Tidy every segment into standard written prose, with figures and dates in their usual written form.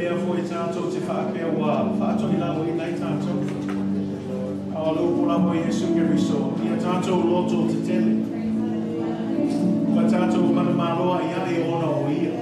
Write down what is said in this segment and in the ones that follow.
mea fo I tātou te whaapea wā whaatoila o I nei tātou. Aolo pula mo Yesu Keriso, ia tātou loto te tele. Ka tātou mana māloa ia I ona o ia.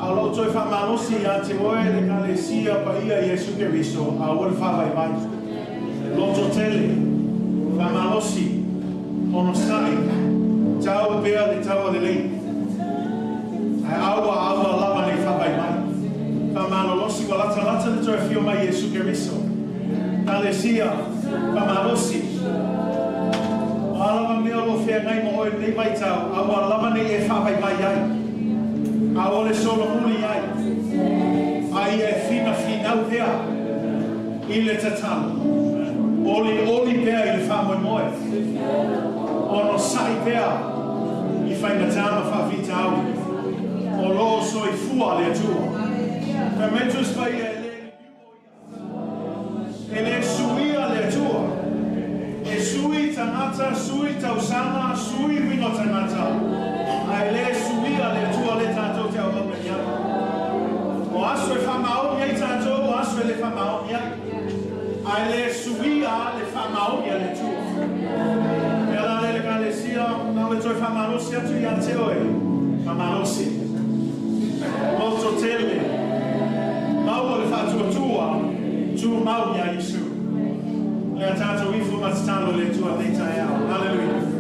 Alo toi whamanosi a te oe le Kalatia pa ia Yesu Keriso a ore whawaiwai. Loto tele, whamanosi, ono sai, tau pea le tau lelei. Ai awa lava ne whawaiwai. Whamanolosi wa lata le toi whio mai Yesu Keriso. Kalatia, whamanosi. Alawa mea lo whea ngai mo oe nei mai tau, awa lava ne e whawaiwai ai. A ole solo muli ai. Ai e fina vea. I le tatala. Oli pea I le whamoe moe. Ono sai pea. I whaingatama whawhita au. O lo so I fua le atua. Ka metus pai e le suia le atua. E sui tangata, sui tausana, sui wino tangata. Ai le suia le atua le tātou te au ia. O aso e whamao ia I tātou, o aso e le whamao ia. Ai le suia le whamao ia le tua. Pela le Kalatia, nā le toi whamanosi atu ia te oe. Whamanosi. Moto tele. Mau le whatua tua, tu mau ia Isu. Le tātou ifu matitano le tua nei tai au. Hallelujah.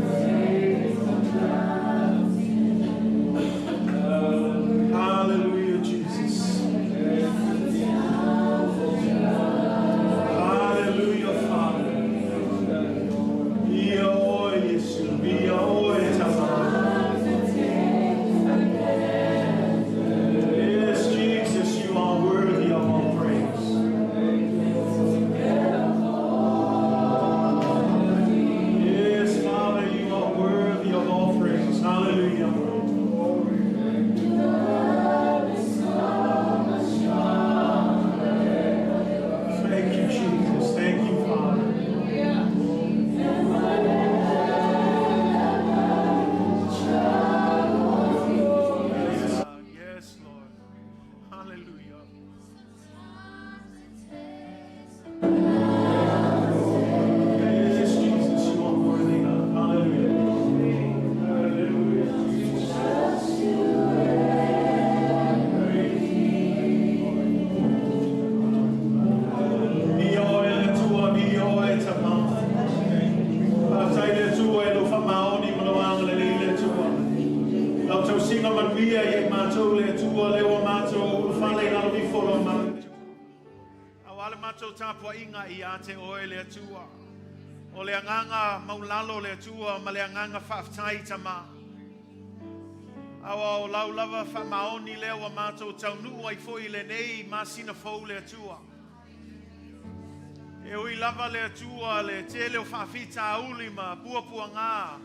Hallelujah, Jesus. Hallelujah, Father. Ia oe, Yesu. Ia oe, Taumua. Yes, Jesus, you are worthy of all praise. Yes, Father, you are worthy of all praise. Hallelujah. Tapua inga I ate oe le atua. O le anganga maulalo le atua ma le anganga fa'ataitaiga. Awa o lau lava whamaoni lea wa mātou taunua I foi le nei masina fau le atua. E ui lava le atua le tele o whawhita auli ma puapua ngā.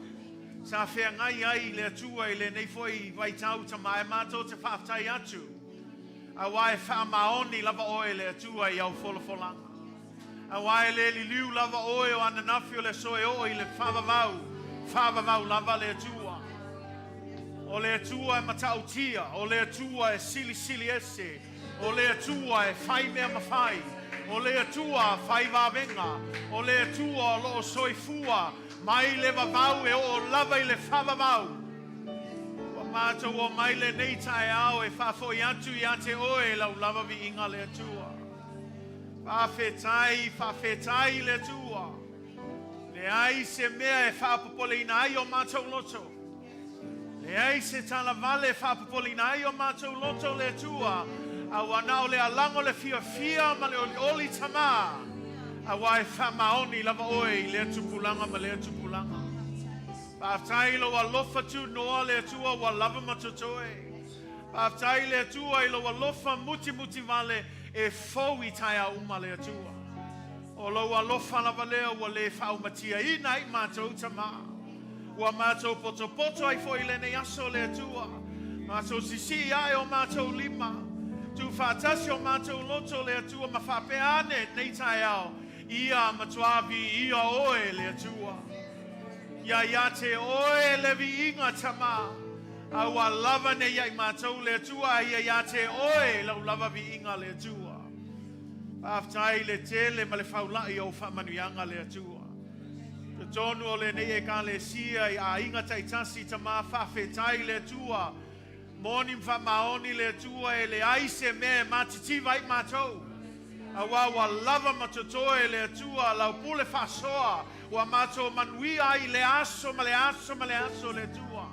Sa whea ngai ai le atua I le nei foi waitau tama e mātou te whaatai atu. Awa e whamaoni lava oe le atua I au folafolanga. Awa e le liu lava oe o ananafi o le soe o I le whavavau lava le atua. O le atua e matautia, o le atua e sili ese, o le atua e whai mea mawhai, o le atua whai wawenga, o le atua o loo soe fua, mai le wavau e o lava I le whavavau. Mātou o mai le nei tae au e whawhoi atu I ate oe lau lava vi inga le atua. Whawhetai le atua. Le ai se mea e whapapolina ai o mātou loto. Le ai se tala vale whapapolina ai o mātou loto le atua. Awa nao le alango le fia ma le oli tama. Awa e whamaoni lava oe I le atupulanga ma le atupulanga. Pātai lo alofa tu noa le atua wa lava matotoe. Pātai le atua I lo alofa muti vale e fau I tai a uma le atua. O lau alofa lava lea ua le whaumatia ina I mātou tama. Ua mātou poto ai fo I lene aso le atua. Mātou sisi ai o mātou lima. Tu whātasi o mātou loto le atua ma whapea ane nei tai au. Ia matuavi ia oe le atua. Ia te oe le vi inga tama. Awa lava ne iai mātou le atua. Ia te oe lau lava vi inga le atua. Aftai le tele ma le whaulai o whamanuianga le atua. Te tonu o le nei e ka le sia I a inga taitasi tama whawhetai le atua. Moni whamaoni le atua e le aise me matitiwa I mātou. Awa lava matotoe le atua lau pule whasoa. Wa mātou manuia I le aso ma le aso ma le aso le atua.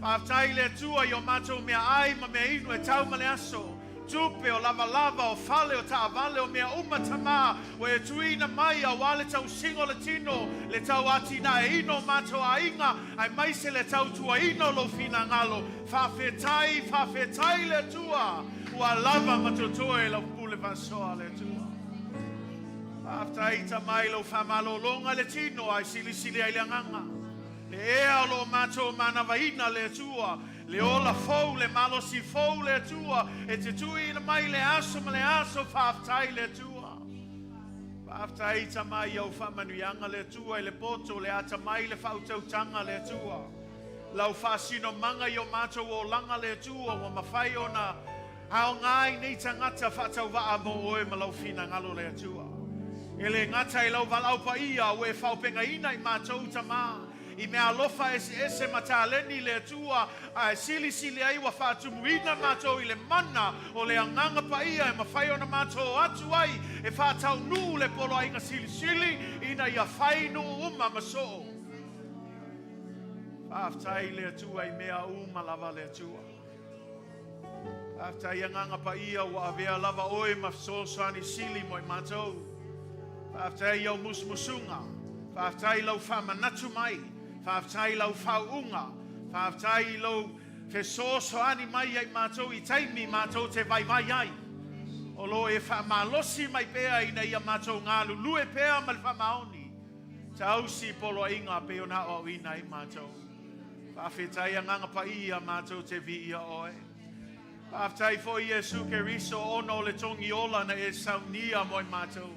Aftai le atua I o mātou mea ai ma mea inu e tau ma le aso. Tupe o lava o fale o taavale o mea umatama o e tuina mai a wale tau singo le tino le tau atina e ino mātou a inga ai maise le tau tua ino lo fina ngalo whawhetai le tua ua lava matotoe lau pule vasoa le tua Aftai tamai lo whamalo longa le tino ai sili ai le nganga le ea lo mātou manavaina le tua Le ola fou le malo si fou le tua e te tui na mai le aso whaftai le tua. Whaftai tamai au whamanuianga le tua e le poto le ata mai le whautautanga le tua. Lau whasino manga I o mātou o langa le tua wa mawhai o na hao ngai nei tangata whatau waa mo oe ma lau fina ngalo le tua. E le ngata I lau walau pa ia o e whaupenga ina I mātou tama. I mea alofa ese mataleni le tua a sili ai wa whatumuina mātou I le mana o le anganga pa ia e mawhai ona mātou atu ai e whatau nu le polo ainga sili ina ia whai nu uma maso. Whaftai le tua I mea uma lava le tua. Whaftai anganga pa ia wa avea lava oe mafsosani sili mo I mātou. Whaftai au musmusunga. Whaftai lau whamanatu mai. Whaftai lau whaunga, whaftai lau whesoso ani mai ai mātou I taimi mātou te vai ai. O lo e whamalosi mai pēa I nei a mātou ngā lulue pēa mal whamaoni. Tausi polo inga peo na o ina I mātou. Whawhetai a nganga pa I a mātou te vi ia oe. Whaftai fo Iesu Keriso ono le tongi ola na e saunia mo I mātou.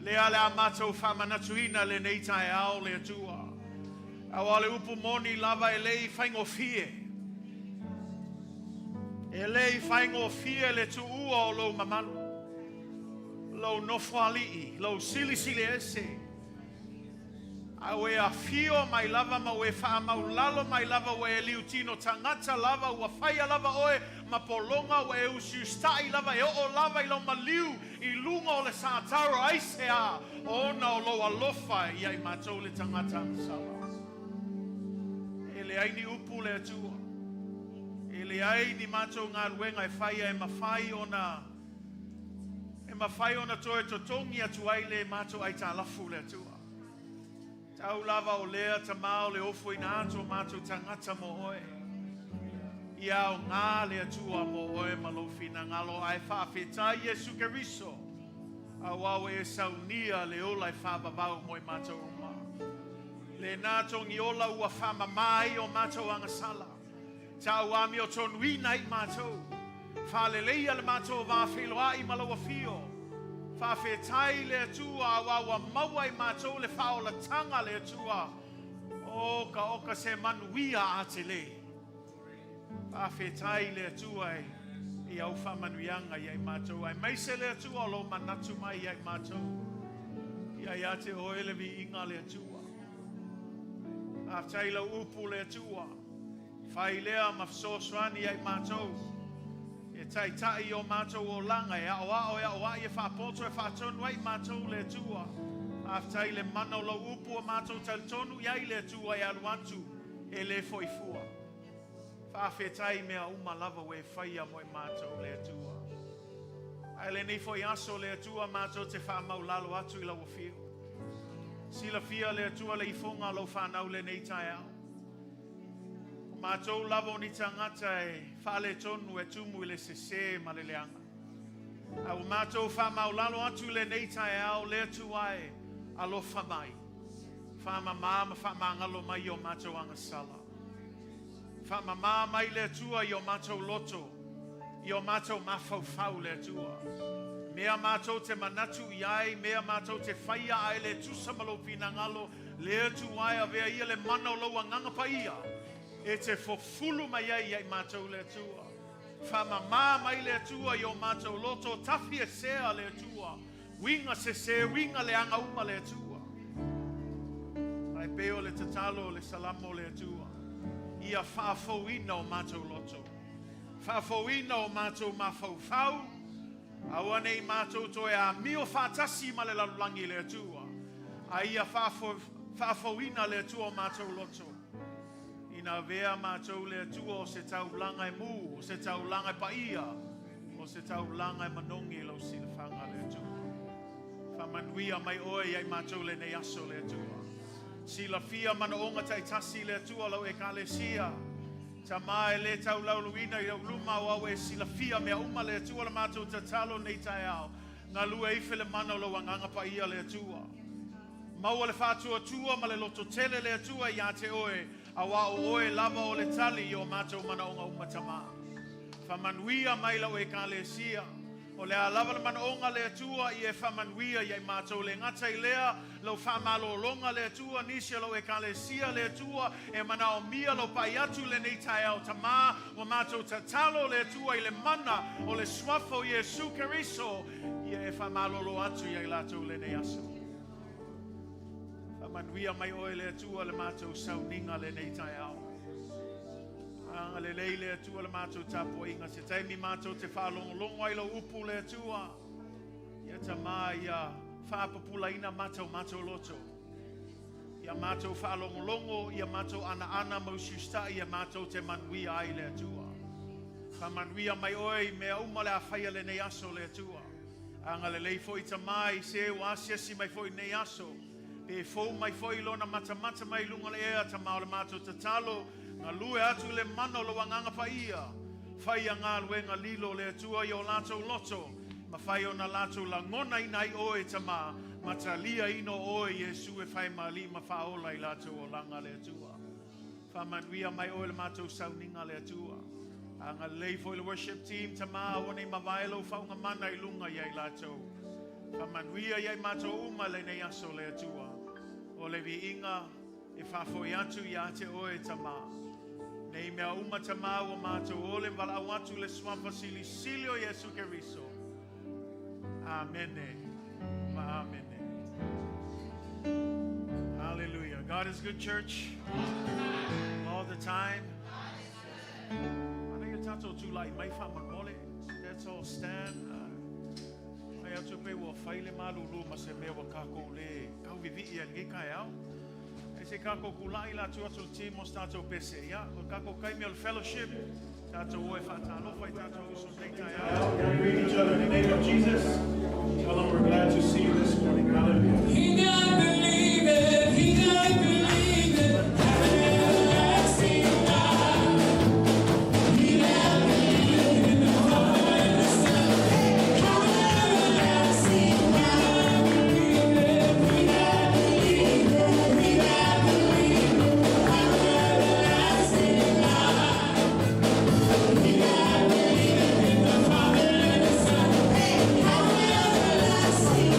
Le ale a mātou whamanatuina le neitai ao le atua. Awale upu Moni lava lei whaingo fie. Lei whaingo fie le tu ua o lo mamalu. Lo nofualii, lo sili ese. Awe a fio mai lava ma we whaamau lalo mai lava we liutino tangata lava ua whaia lava oe ma polonga we usiu stai lava e o lava I lo maliu I lunga o le sātaro aise a ona o lo alofa I ai mātou le tangata sawa. Ele ai ni upu le atua. Ele ai ni mātou ngā ruenga e whaia e mawhai ona toe totongi atu ai le mātou ai tā lafu le atua. Tau lava o lea tamao le Ofoina ato mātou tangata mo oe. Ia o ngā le atua mo oe malofina ngalo ai whawhetai Iesu Keriso. A wau e saunia le ola e whababau mo I mātou uma. Le nātongi ola ua whamamai o mātou angasala. Tau ami o tonuina I mātou. Whaleleia le mātou wāwheloa I malawa fio. Whawhetai le atua a wawa maua I mātou le whaola tanga le atua. Oka se manuia a te le. Whawhetai le atua I au whamanuianga I mātou. Ai maise le atua lo manatu mai I mātou. Ia te oele vi inga le atua. Aftai lau upu le atua. Whai lea mafsoswani ai mātou. E tai o mātou o langa e aoa e whapoto e whatonu ai mātou le atua. Aftai le mana o lau upu o mātou tautonu iai le atua e aluantu e le foifua. Whawhetai mea uma lava we whaia mo I mātou le atua. Ai le nei foi aso le atua mātou te whamau lalo atu I lau fio. Sila fia le atua le ifonga lo whanau le nei tai au. Mātou lavo ni tangata e whale tonu e tumu I le sese ma le leanga. Au mātou whamaulalo atu le nei tai au le tuai alofa mai. Whamamama whamangalo mai o mātou angasala. Whamamama mai le tua i o mātou loto. I o mātou mawhauwhau le tua. Mea mātou te manatu iai, mea mātou te whaia ai le tusamalo pinangalo, le tuai avea ia le mana o loa ngangapa ia. E te fofulu mai ai mātou le tua. Whamamā mai le tua i o mātou loto, tafi e sea le tua. Winga se winga le anga uma le tua. Ai peo le tatalo le salamo le tua. Ia whaafouina o mātou loto. Whaafouina o mātou mawhauwhau. Aua nei mātou toe a mio whaatasi ma le lalulangi le tua. A ia whaafouina le tua o mātou loto. Ina avea mātou le tua o se tau langa e mū, o se tau langa e paia, o se tau langa e manongi lau sila whanga le tua. Whamanuia mai oe iai mātou le nei aso le tua. Sila fia mana onga tai tasi le tua lau e Kalatia. Ta mai le tau lauluina i au luma o au e sila fia mea uma le tua la mātou ta talo nei tai au. Ngā lua ife le mana lau anganga pa ia le tua. Maua le whātua tua ma le loto tele le tua i a te oe. Awa o oe lava o le tali i o mātou mana onga uma tama. Whamanuia mai lau e Kalatia. O le alava le mana onga le tua i e whamanuia i mātou le ngata i lea. Lau whamalo longa le tua nisia lau e Kalatia le tua. E mana o mia lau pai atu le nei tai au tamā. O mātou tatalo le tua i le mana o le swafo i Jesu Keriso. I e whamalo lo atu i latou le nei aso. Whamanuia mai oe le tua le mātou sauninga le nei tai au. Anga le lei le tua le mātou tapo inga. Se taimi mātou te whalongolongo ai lo upu le tua. Ia ta mā ia whapapula ina mātou loto. Ia mātou whalongolongo, ia mātou ana maususta, ia mātou te manuia ai le tua. Whamanuia mai oe mea uma le awhaia le nei aso le tua. Anga le lei foi ta mai se o asiasi mai foi nei aso. Pe fou mai foi lona mata mai lunga le ea ta mao le mātou tatalo. Ngā lue atu le mano lo wanganga pa ia. Whai a ngā luenga lilo le atua i o lātou loto. Ma whai o na lātou la ngona inai oe tama. Ma talia ino oe Jesu e whai mali ma whaola i lātou o langa le atua. Whamanuia mai oe le mātou sauninga le atua. Anga lei foi le worship team tama o nei mawaelo whaunga mana i lunga i ai lātou. Whamanuia i ai mātou uma le nei aso le atua. O le vi inga e whafoi atu i a te oe tama. Nei mea uma tama o mātou ole wala au atu le swampa sili silio Jesu Keriso. Amene. Ma amene. Hallelujah. God is good, church. All the time. Ana ia tatou tūlai mai whamamole. Let's all stand. Mai atu pe ua whaile malulu ma se mea wa kako le kau vivi i alge kai au. Se kako kulai la tua tul timo stato pese ya o kako kai mi al fellowship tato o Alofa tato so take time can we greet each other in the name of Jesus. Tell them we're glad to see you this morning. Hallelujah. He got believe it. He got believe it. Everlasting God. He got believe in the Father and the Son. Everlasting God. We got believe it. We got see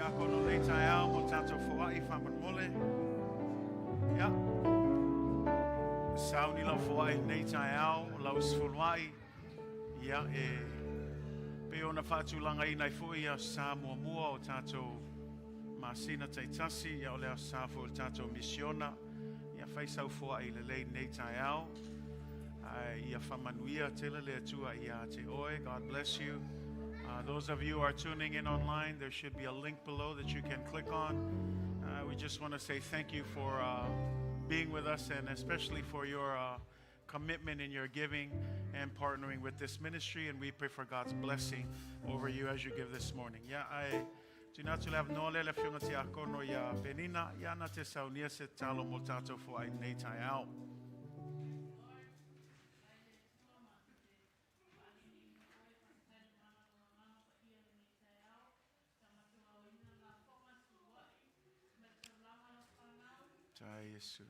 ako no le tai au mo tatou Fa'aaili whamanmole. Ia. Sauni lau Fa'aaili nei tai au, lau sfulwai. Ia pe ona whaatulanga i nei fui a sa mua o tatou masina taitasi, ia o lea sa fo tatou misiona. Ia whaisau Fa'aaili Lelei nei tai au. Ia whamanuia tele lea tua ia te oe. God bless you. Those of you who are tuning in online, there should be a link below that you can click on. We just want to say thank you for being with us, and especially for your commitment in your giving and partnering with this ministry. And we pray for God's blessing over you as you give this morning. Yeah, I do not have no le fiunga te akono ya benina ya na te saunia se talo mo tatou Fa'aaili nei tai au. Tai Yesu.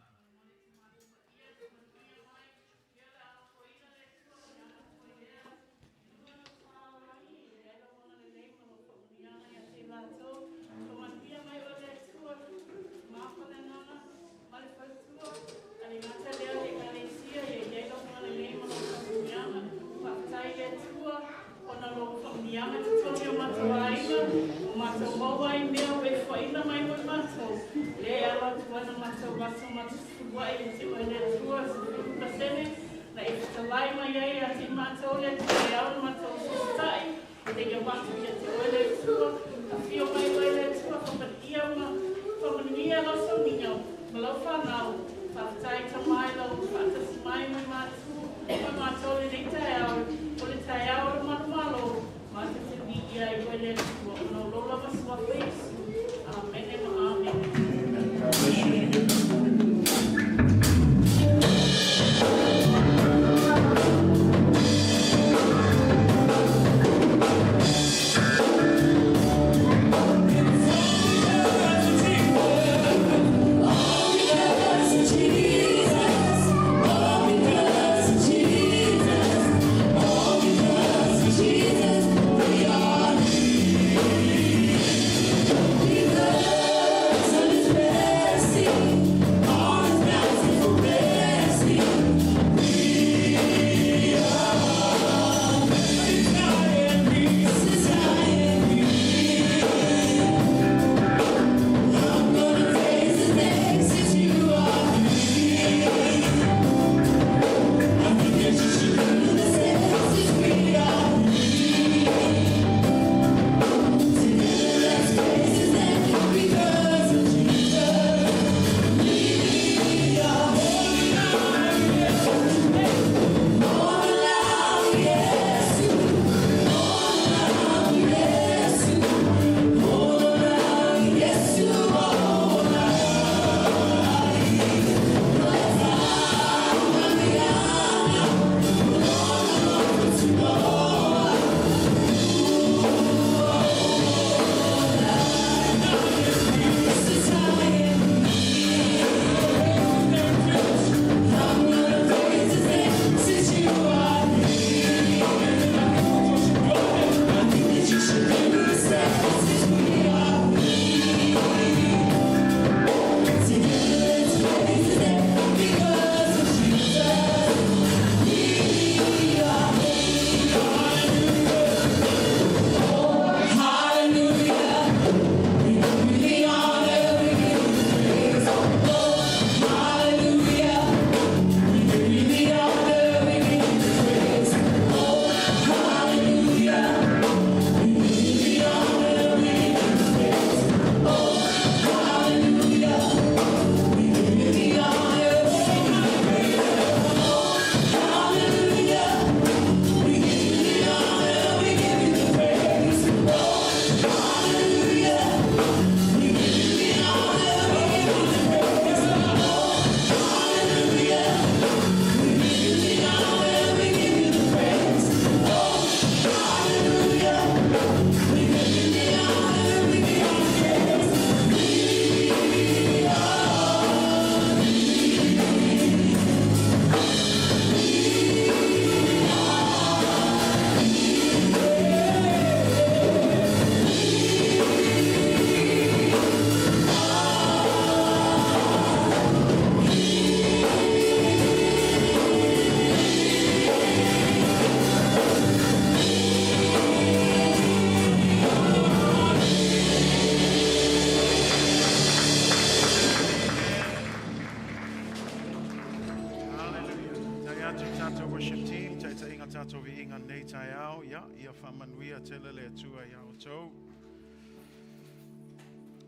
inga nei tai au, ia whamanuia tele le tua iau tau.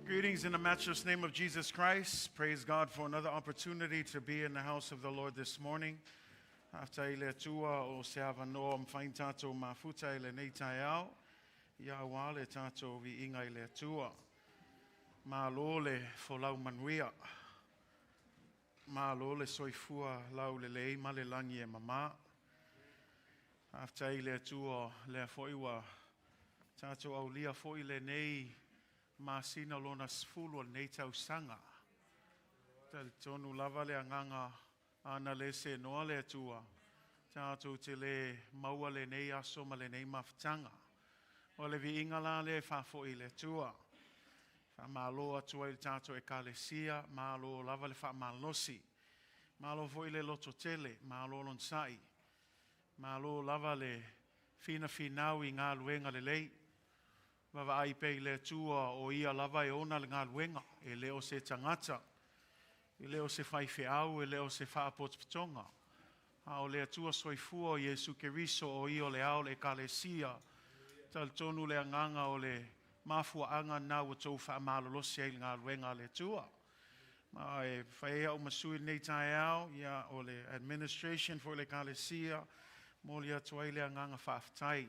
Greetings in the matchless name of Jesus Christ. Praise God for another opportunity to be in the house of the Lord this morning. After le tua o se avano am fain tatou mafuta ile nei tai au, ia wale tatou vi inga ile tua. Ma lole fo lau manuia. Ma lole soifua lau lelei ma le langi e mama. After ile tua le foiwa tatou au lia fo ile nei ma sina lona sfulu nei tau sanga. Tal tonu lava le anganga ana le se noa le tua. Tatou te le maua le nei aso ma le nei maftanga. O le vi ingala le fa fo ile tua. Fa malo atua il tatou e Kalatia, malo lava le fa malosi. Malo fo ile loto tele, malo lon sai. Malo lava le fina finau i ngā luenga lelei. Wawa ai pe le tua o ia lava e ona le ngā luenga. E leo se tangata. E leo se whaifeau, e leo se whaapotspatonga. A o le tua soifua o Yesu Keriso o i o le ao le Kalatia. Tal tonu le anganga o le mafua anga na o tau whaamalolosi e ngā luenga le tua. Ma e whaea o masui nei tai au, ia o le administration for le Kalatia. Moli atua i le anganga whaafitai.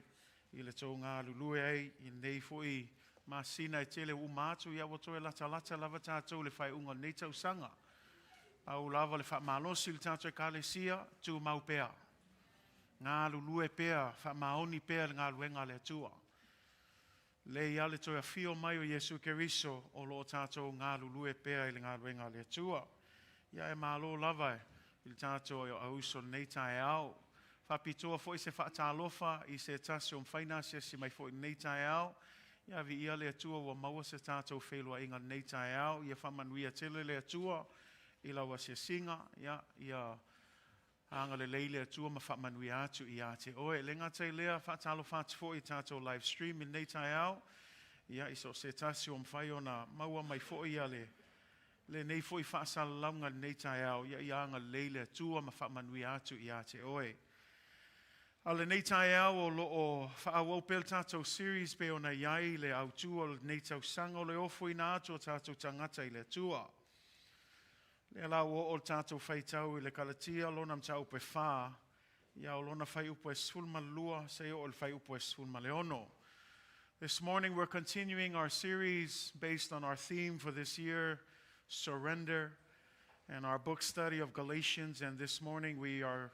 I le tau ngā lulue ei, i nei fui masina e tele umatu, ia wato e lata lava tātou le whai unga nei tau sanga. Au lava le whaamalosi le tātou e Kalatia, tu mau pea. Ngā lulue pea, whaamaoni pea le ngā luenga le tua. Le ia le toi a fio mai o Yesu Keriso, o lo tātou ngā lulue pea i le ngā luenga le tua. Ia e malo lava i le tātou e auso nei tai au. Whapitoa fo i se Alofa i se tasi o mwhainasia si mai fo i nei tai au. Ia vi ia le atua wa maua se tātou whelua inga nei tai au. Ia whamanuia tele le atua i lawa se singa. Ia anga le leile atua ma whamanuia atu i ate. Oe, le ngatai lea Alofa ati fo i tātou live stream i nei tai au. Ia iso se tasi o mwhai o na maua mai fo i ale. Le nei fo i whaasalaunga nei tai au. Ia anga leile atua ma whamanuia atu i ate. Oe. Ale nei tai au o lo o whaawau pel tātou series pe o na iai le au tua o nei tau sanga o le Ofoina atu o tātou tangata i le tua. Le lau o tātou whaitau i le Kalatia lona mtau pe wha. Ia o lona whai upo e sulma lua se o le whai upo e sulma leono. This morning we're continuing our series based on our theme for this year, Surrender, and our book study of Galatians. And this morning we are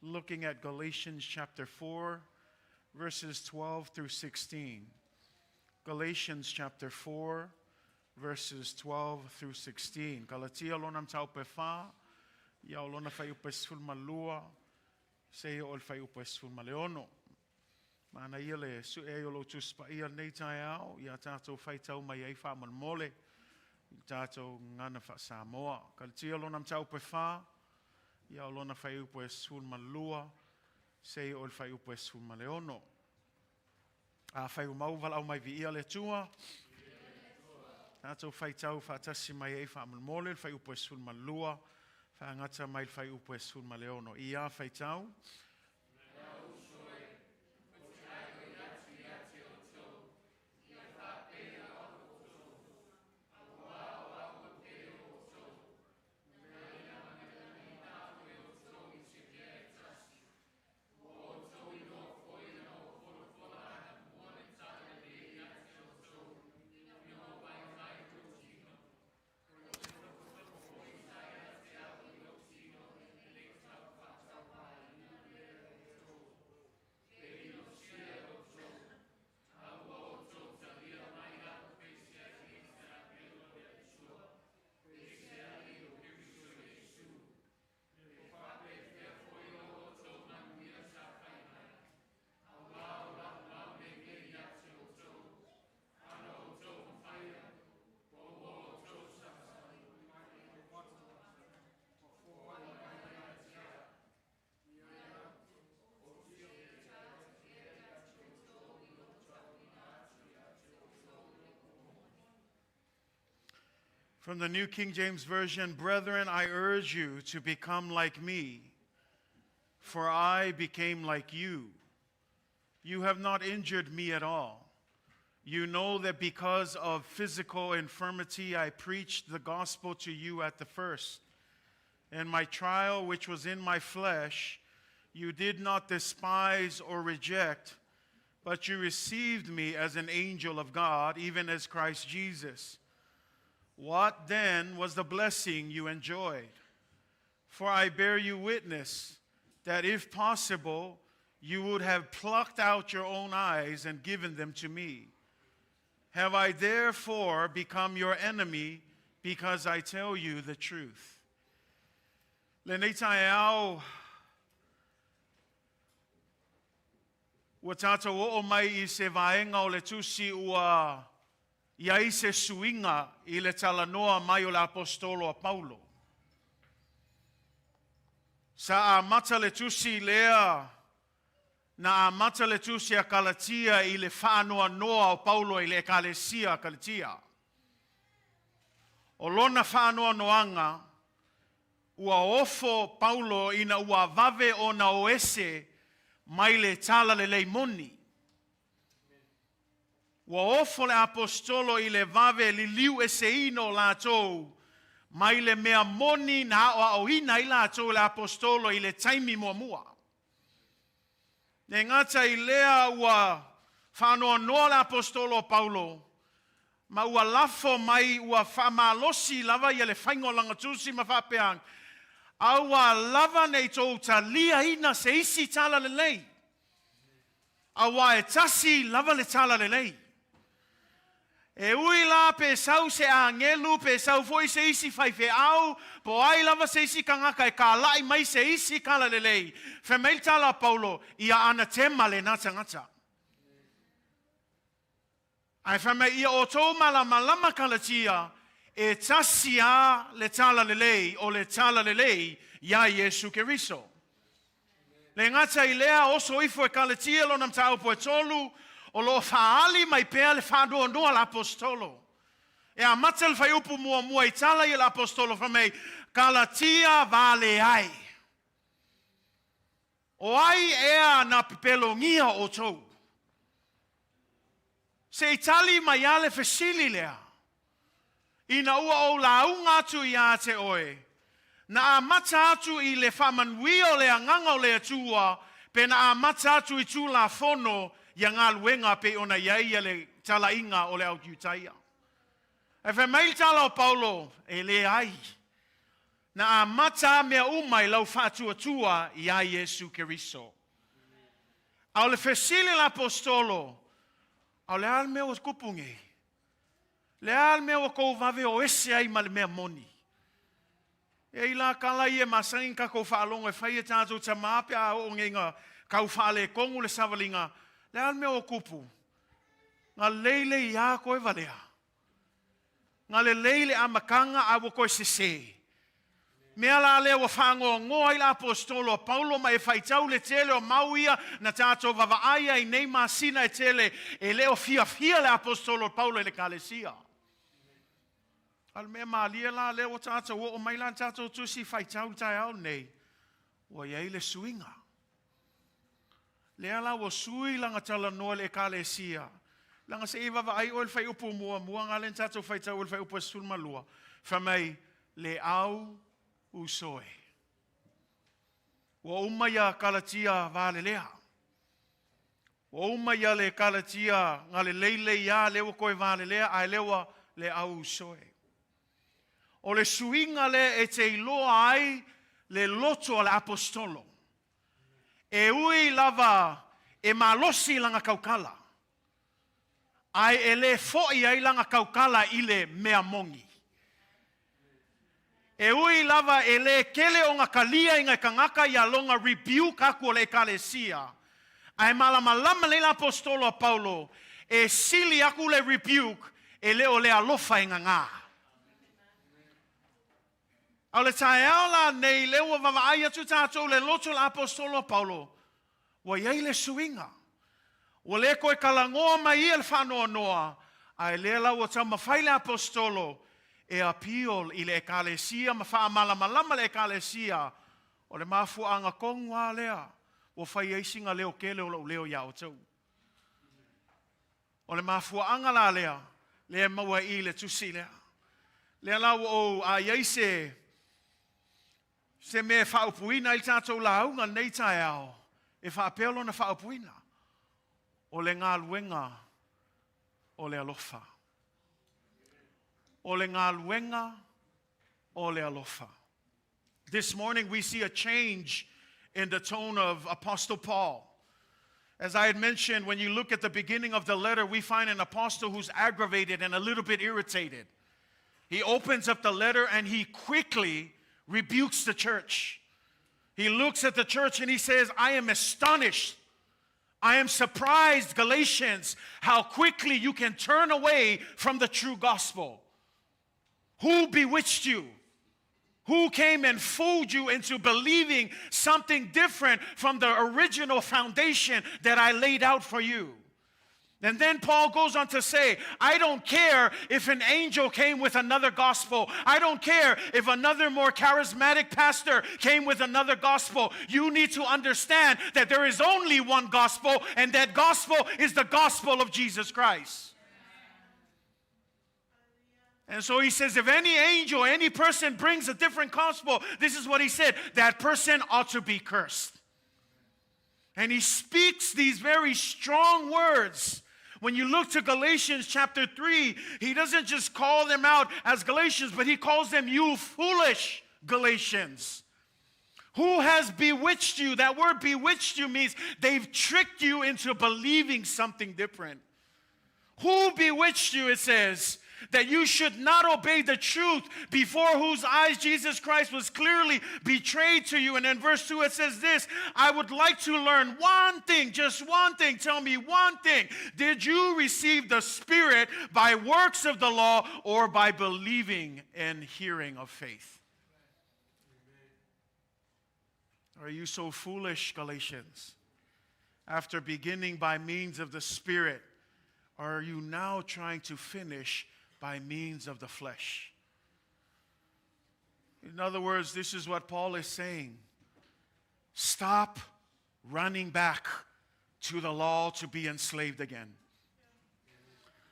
looking at Galatians chapter 4, verses 12 through 16. Galatians chapter 4, verses 12 through 16. Kalatia lonam tau pe wha, ia o lona whai upa sulma lua, se o le whai upa sulma leono. Mana ia le su e o lo tuspa ia nei tai au, ia tātou whai tau mai ei wha man mole, tātou ngana wha Samoa. Kalatia lonam tau pe wha, ia o lona whai upo e sulma lua, se o le whai upo e sulma leono. A whai umau wala au mai vi ia le tua. Tātou whai tau whaatasi mai e wha mole, le whai upo e sulma lua, wha ngata mai le whai upo e sulma leono. Ia whai tau. From the New King James Version, brethren, I urge you to become like me, for I became like you. you have not injured me at all. You know that because of physical infirmity, I preached the gospel to you at the first. And my trial, which was in my flesh, you did not despise or reject, but you received me as an angel of God, even as Christ Jesus. What then was the blessing you enjoyed? For I bear you witness that if possible, you would have plucked out your own eyes and given them to me. Have I therefore become your enemy because I tell you the truth? Le nei tae au, ua tātou o mai I se vaenga o le tusi ua iai se suinga I le talanoa mai o le apostolo a Paulo. Sa a mata le tusi lea, na a mata le tusi a Kalatia I le whaanoa noa o Paulo I le ekalesia Kalatia. O lona whaanoa noanga, ua ofo Paulo ina ua vave o na oese mai le tala lelei Moni. Ua ofo le apostolo I le vave li liu ese ino lātou mai le mea Moni na o ina I lātou le apostolo I le taimi mua. Ne ngata I lea ua whanoa noa le apostolo Paulo, ma ua lafo mai ua whamalosi lava I le whaingo langatusi ma whapeang, aua lava nei tō talia ina se isi tala lelei. Awa e tasi lava le tala lelei. E ui la pe sau se angelu pe sau foi se isi whaife au, po ai lava se isi kangaka e ka lai mai se isi kala lelei. Whemail tala Paulo, ia ana tema le nata ngata. Ai whemai ia o tō malama Kalatia, e tasia le tala lelei o le tala lelei ia Yesu Keriso. Le ngata I lea oso ifo e Kalatia lo nam tau po e tolu o lo Faaali mai pea le whaadua noa l'apostolo. E a mata le whai upu mua I tala I l'apostolo whamei Kalatia vale ai. O ai ea na pipelongia o tau. Se itali mai ale fesili lea. Ina ua o launga atu I a te oe. Na a mata atu I le whamanui o le anganga o le atua, pe na a mata atu I tu la fono ia ngā luenga pe ona iaia le tala inga o le au kiutaia. E whemail tala o Paulo, e le ai. Na a mata mea umai lau whātua I a Yesu Keriso. Au le fesile l'apostolo, au le al mea o kupunge. Le al mea o kou vave o ese ai ma le mea Moni. E ila kala I e masangin ka kou whaalonga e whai e tātou tamape a o ngenga kau whaale kongu le savalinga. Le al mea o kupu. Ngā leile I a koe valea. Ngā le leile a makanga a koe sese. Mea la lea wa whangoa ngoa I la apostolo Paulo ma e whaitau le tele o mauia na tātou vavaaia I nei masina e tele e leo fia le apostolo Paulo e le Kalatia. Al mea maalia la leo tātou o mailan tātou tusi whaitau tai au nei. Wa iei le suinga. Lea la wa sui langa tala noa le Kalatia. Langa se iwa wa ai o le whai upu mua ngā len tātou whaitau o le whai upu sulma lua. Whamei le au usoe. Wa umaya Kalatia vale lea. Wa umaya le Kalatia ngā le leile ia lewa koe vale lea ai lewa le au usoe. O le suinga le e te iloa ai le loto ale apostolo. E ui lava e malosi langa kaukala. Ai e le foi ai langa kaukala I le mea mongi. E ui lava e le kele o ngā kalia I ngā kangaka I alonga rebuke aku o le Kalatia. Ai malama le apostolo a Paulo e sili aku le rebuke e le o le alofa I ngā. Au le tae ala nei lewa vavaai atu tātou le loto la apostolo Paulo. Wa iei le suinga. Wa le koe kalangoa mai I le whanoa noa. Ai le lau o tau mawhai le apostolo. E apiol I le Kalatia ma wha malama le Kalatia. O le mafuanga kongua lea. O whai eisinga leo kele o leo ia o tau. O le mafuaanga la lea, lea maua I le tusi lea. Lea lau o a iaise, se me whaupuina I tātou launga nei tae ao, e whaapelo na whaupuina. O le ngā luenga, o le alofa. O le ngā luenga, o le alofa. This morning we see a change in the tone of Apostle Paul. As I had mentioned, when you look at the beginning of the letter, we find an apostle who's aggravated and a little bit irritated. He opens up the letter and he quickly rebukes the church. He looks at the church and he says, I am astonished. I am surprised, Galatians, how quickly you can turn away from the true gospel. Who bewitched you? Who came and fooled you into believing something different from the original foundation that I laid out for you? And then Paul goes on to say, I don't care if an angel came with another gospel. I don't care if another more charismatic pastor came with another gospel. You need to understand that there is only one gospel, and that gospel is the gospel of Jesus Christ. And so he says, if any angel, any person brings a different gospel, this is what he said, that person ought to be cursed. And he speaks these very strong words. When you look to Galatians chapter 3, he doesn't just call them out as Galatians, but he calls them, you foolish Galatians. Who has bewitched you? That word bewitched you means they've tricked you into believing something different. Who bewitched you, it says, that you should not obey the truth, before whose eyes Jesus Christ was clearly betrayed to you. And in verse 2 it says this, I would like to learn one thing, just one thing. Tell me one thing. Did you receive the Spirit by works of the law or by believing and hearing of faith? Are you so foolish, Galatians? After beginning by means of the Spirit, are you now trying to finish by means of the flesh? In other words, this is what Paul is saying. Stop running back to the law to be enslaved again.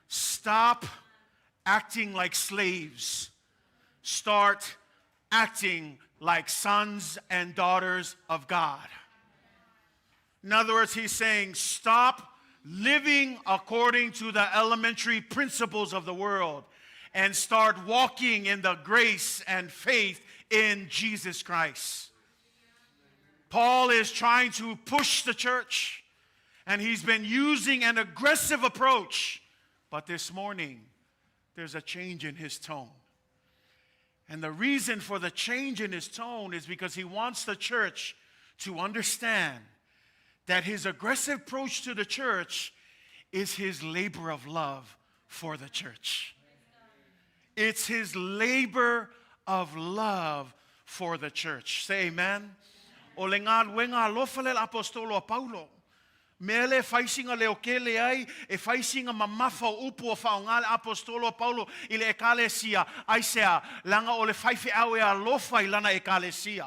Stop acting like slaves. Start acting like sons and daughters of God. In other words, he's saying, stop living according to the elementary principles of the world and start walking in the grace and faith in Jesus Christ. Paul is trying to push the church, and he's been using an aggressive approach. But this morning, there's a change in his tone. And the reason for the change in his tone is because he wants the church to understand that his aggressive approach to the church is his labor of love for the church. It's his labor of love for the church. Say amen. O le ngā luenga alofa le apostolo Paulo. Mele faisinga le okele ai, e faisinga mamafa upu o whaonga le apostolo Paulo i le Kalatia. Aisea, langa o le faife au e alofa I lana e Kalatia.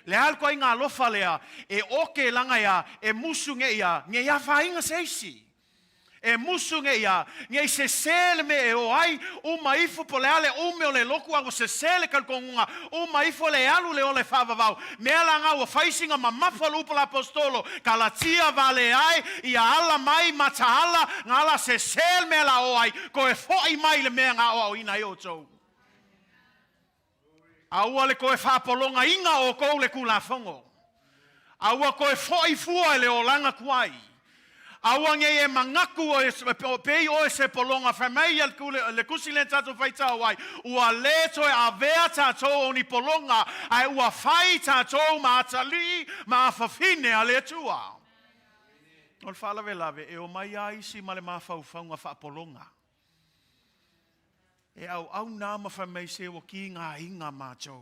Le alko ai ngā alofa lea, e oke langa ia, e musu nge ia, nge ia whainga seisi. E musu nge ia, nge se sele me e o ai, o maifo po le ale o me o le loku ango se sele kalkongunga, o maifo le alu le o le whavavau. Mea langa o whaisinga mamafa lupa la apostolo, Kalatia vale ai, ia ala mai matahala, ngala se sele me la o ai, ko e fo mai le mea ngā o ina I o tau. Aua le koe whapolonga inga o kou le kula whongo. Aua koe fwoi fua le o langa kuai. Aua nge e mangaku o pei o se polonga whamei le kusi le tatou whaitau ai. Ua le toe avea tatou o ni polonga. Ai ua whai tatou ma atali ma awhawhine a le tua. O le whalawe lawe e o mai aisi ma le ma whauwhaunga whapolonga. E au nā mawhamei se o ki ngā inga mātou.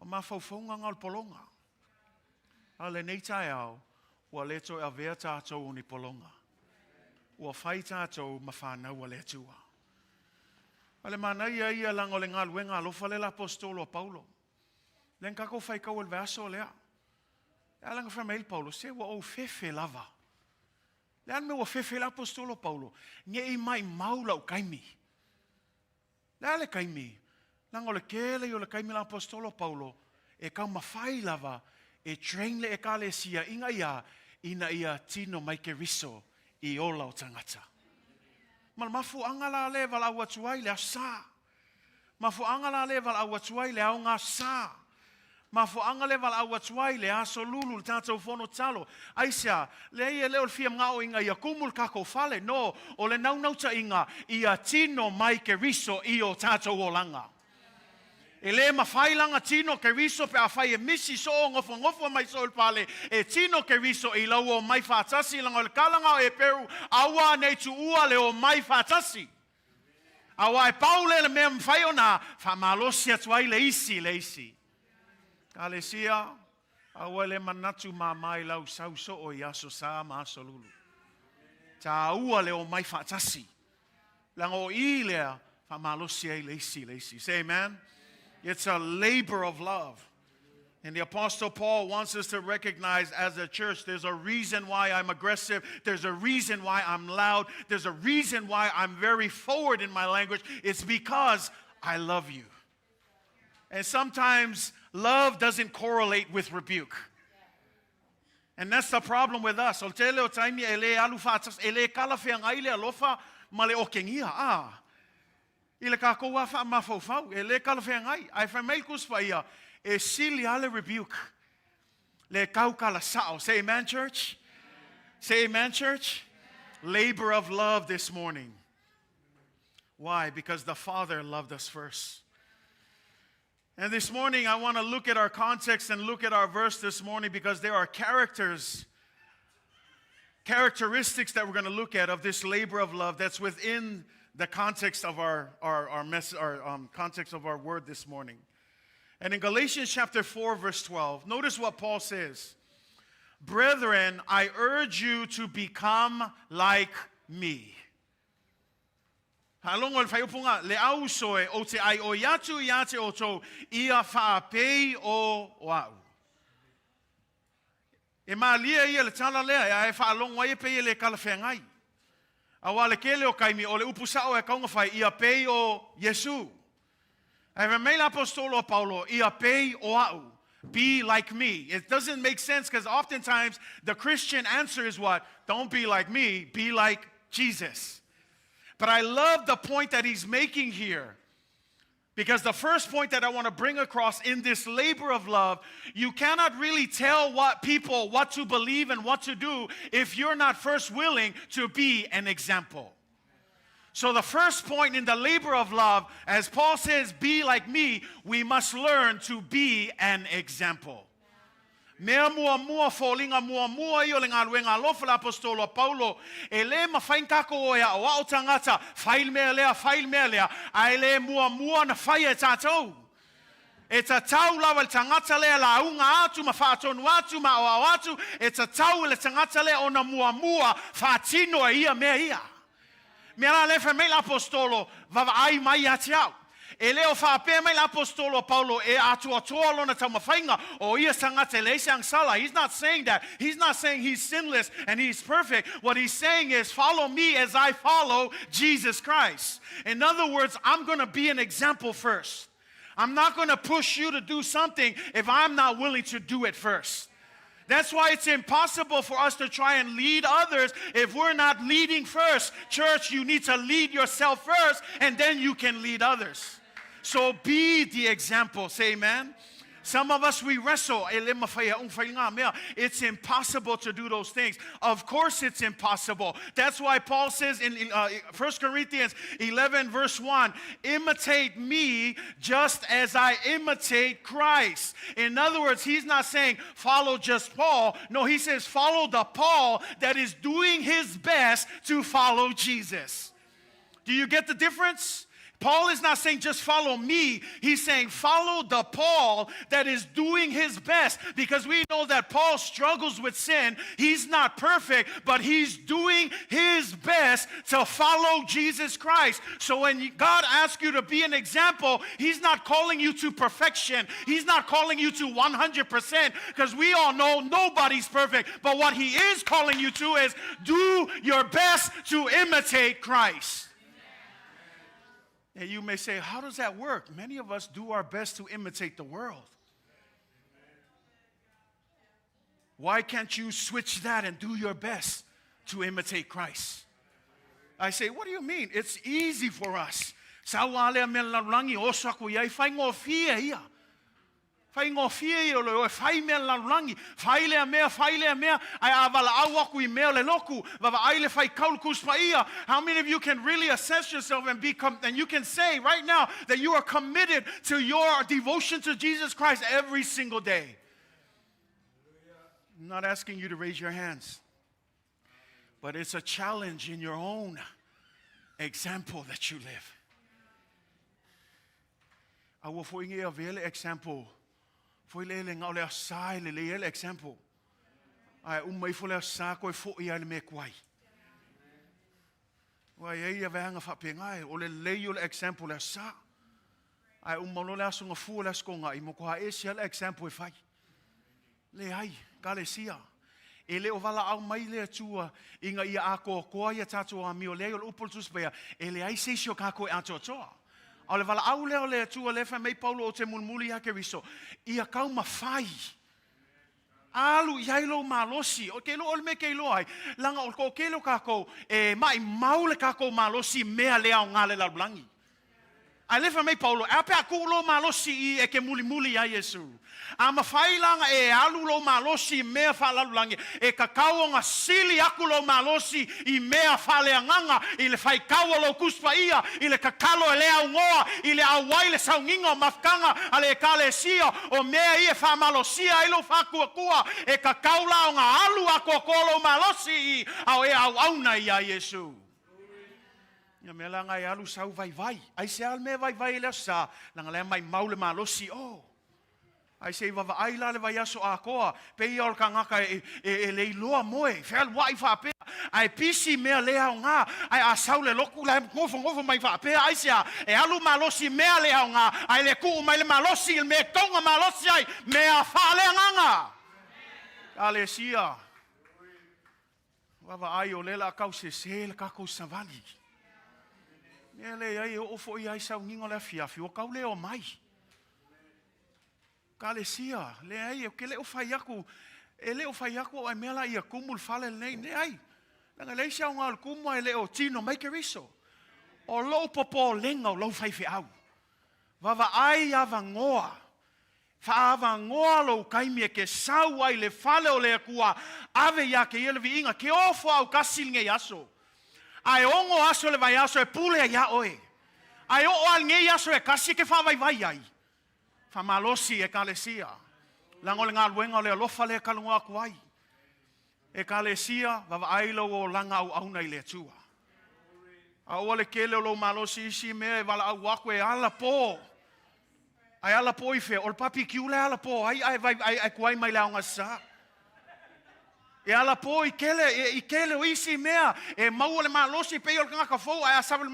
O mawhauwhaunga ngā polonga. A le nei tai au, ua le toi avea tātou o ni polonga. Ua whai tātou ma whanau a le tua. A le manai ia lang o le ngā luenga alofa le la apostolo Paulo. Len kako whai kau el verso lea. E alanga whamei Paulo, se ua o fefe lava. Lean me wa fefe la apostolo Paulo. Nge I mai maula o kaimi. Leale kaimi. Langa le kele yo le kaimi la apostolo Paulo. E ka mawhai lava. E train le ekalesia inga ia. Ina ia tino mai Keriso. I ola o tangata. Mal mafu angala le vala watuai le asa. Mafu angala le vala watuai le aunga sa. Mafu angala le vala watuai le aso lulu le tatou fono talo. Aisia, le ia leo le fia ngao inga ia kumul kako fale. No, o le naunauta inga ia tino mai Keriso I o tatou o langa. E le mawhailanga tino Keriso pe a whai e misi so o ngofo mai so pale e tino Keriso I lau o mai whātasi langa o le kalanga o e peru awa nei tu ua le o mai whātasi. Awa e paule le mea mwhai o nā whamalosi atuai le isi. Kalatia, awa le manatu mai lau sauso o iaso sa ma aso lulu. Ta ua le o mai whātasi. Langa o I lea whamalosi ai le isi. Say amen. It's a labor of love. And the Apostle Paul wants us to recognize as a church, there's a reason why I'm aggressive. There's a reason why I'm loud. There's a reason why I'm very forward in my language. It's because I love you. And sometimes love doesn't correlate with rebuke. And that's the problem with us. Soltele o taimi ele alufa ele kalafia ngaile alofa male okengia. Ile ka koua fa mafofau ele kalafia ngai ai fa mai kuspa ia e sili ale rebuke le kau kala sao. Say amen, church. Say amen, church. Labor of love this morning. Why? Because the Father loved us first. And this morning I want to look at our context and look at our verse this morning because there are characteristics that we're going to look at of this labor of love that's within the context of our context of our word this morning. And in Galatians chapter 4, verse 12, notice what Paul says. Brethren, I urge you to become like me. Halongo le whaiupunga, le ausoe o te ai o yatu yate o tō ia whaapei o wau. E maalia ia le tala lea, e whaalongo ai pei le kalawhengai. Awa le kele o kaimi o le upusao e kaunga whai ia pei o Yesu. E me la apostolo Paulo, ia pei o au. Be like me. It doesn't make sense because oftentimes the Christian answer is what? Don't be like me, be like Jesus. But I love the point that he's making here. Because the first point that I want to bring across in this labor of love, you cannot really tell people what to believe and what to do if you're not first willing to be an example. So the first point in the labor of love, as Paul says, be like me, we must learn to be an example. Mea mua folinga mua I o le Galuega Alofa le apostolo Paulo e le mawhainkako o ea o ao tangata whail mea lea a le mua na whai e tatou. E tatou lawa le tangata lea la unga atu ma whaatonu atu ma o atu e tatou le tangata lea o na mua whaatino e ia mea ia. Mea la lefa me la apostolo vava ai mai ati au. E leo whaapea mai l'apostolo Paulo e atua lona taumawhainga o ia sangate le isang sala. He's not saying that. He's not saying he's sinless and he's perfect. What he's saying is follow me as I follow Jesus Christ. In other words, I'm going to be an example first. I'm not going to push you to do something if I'm not willing to do it first. That's why it's impossible for us to try and lead others if we're not leading first. Church, you need to lead yourself first and then you can lead others. So be the example. Say amen. Some of us, we wrestle. It's impossible to do those things. Of course it's impossible. That's why Paul says in 1 Corinthians 11 verse 1, imitate me just as I imitate Christ. In other words, he's not saying follow just Paul. No, he says follow the Paul that is doing his best to follow Jesus. Do you get the difference? Paul is not saying just follow me. He's saying follow the Paul that is doing his best, because we know that Paul struggles with sin. He's not perfect, but he's doing his best to follow Jesus Christ. So when God asks you to be an example, he's not calling you to perfection. He's not calling you to 100%, because we all know nobody's perfect. But what he is calling you to is do your best to imitate Christ. And you may say, how does that work? Many of us do our best to imitate the world. Why can't you switch that and do your best to imitate Christ? I say, what do you mean? It's easy for us. Fai ngofia o le fai me larangi fai le mea ai avala awa ku me le loku va ai le fai kaulkus paia. How many of you can really assess yourself and become, and you can say right now that you are committed to your devotion to Jesus Christ every single day? I'm not asking you to raise your hands, but it's a challenge in your own example that you live. I will for you a very example. Foi lele ngau le sai le le example. Ai mai fo le sa ko fo ia le me kwai. Wa ia vanga fa pengai o le le example le sa. Ai mo le aso ngafu le skonga I mo kwa ese le example fai. Le ai Galatia. Ele o vala au mai le tua inga ia ako ko ia tatou a mi o le o upoltus bea. Ele ai se sio ka ko atotoa. Ale vala au leo le tua le fa mai Paulo o te mulmuli a Keriso. Ia kau mawhai. Alu iailo malosi. O kelo ol me kelo ai. Langa o ko kelo kako mai maule kako malosi mea lea o ngale la blangi. Ai le fa mai Paulo ape akulo malosi I ke muli a Yesu. A mawhai langa alu lo malosi mea fa la blangi. Kakao nga sili akulo malosi I mea fa le nganga I le fai kawa lo kuspa ia I le kakalo le au ngoa I le awai le saunginga mafkanga ale Kalatia o mea I fa malosia ilo fa kua kakao la nga alu akokolo malosi au au na ia Yesu. Ia me langa I alu sau vai. Ai se al me vai le sa langa le mai maule malosi o. Ai se va ai la le vai aso a koa pe I ol kangaka le loa moe fel wai fa pe ai pisi me le nga ai a sau le loku la ngofo mai fa pe ai se alu malosi me le nga ai le ku mai le malosi me tonga malosi ai me a fa le nga Kalatia va ai o le la kau se le kako savali ele ai o fo ai sau ningo le fiafi o kau le o mai Kalatia le ai o kele o fai aku ele o fai aku ai mela ia kumul fale nei ne ai langa le sia ngal kumu ai le o tino mai Keriso o lo popo lenga o lo fai fe au va ai ava ngoa fa ava ngoa lo kaimi ke sau ai le fale o le kua avea ke ele vinga ke ofo au kasilnge yaso ai ongo aso le vai aso e pule ia oe ai o al nge aso e kasi ke fa vai ai fa malosi e Kalatia lango le ngaluenga le Alofa le kalunga kuai e Kalatia va ai lo o langa au nei le tua a o le kele lo malosi si me vala au wako e ala po ai ala po I fe o papi kiu le ala po ai vai kuai mai la nga sa e ala po I kele o isi mea e mau le malosi pe o ngaka fo ai savel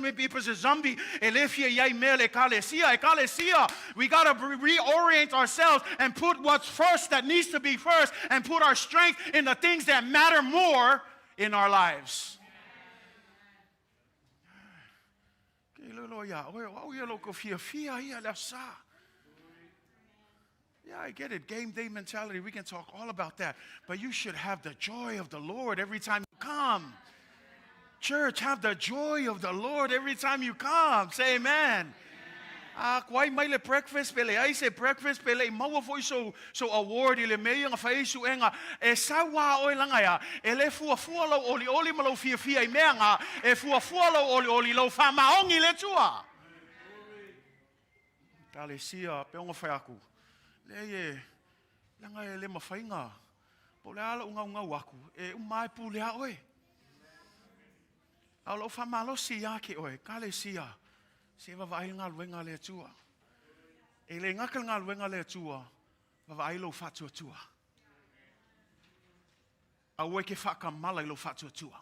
me people a zombie e le fia ia me le Kalatia we got to reorient ourselves and put what's first that needs to be first and put our strength in the things that matter more in our lives. Yeah, I get it. Game day mentality. We can talk all about that. But you should have the joy of the Lord every time you come. Church, have the joy of the Lord every time you come. Say amen. Kwai mai le breakfast pele. I say breakfast pele. Mau foi so award ile mei nga fai su enga. E sawa oi langa ya. Ele fua lo oli malo fia I menga. E fua lo oli lo fa maongi le tua. Kalatia pe onga fai aku. Le langa le mafainga po le ala unga waku e mai pu le oe Alofa malosi yake oe Kalatia Se vavail ngā luenga le tua. E le ngakal ngā luenga le tua, vavail o whatua tua. Awe ke whakamala ilo whatua tua.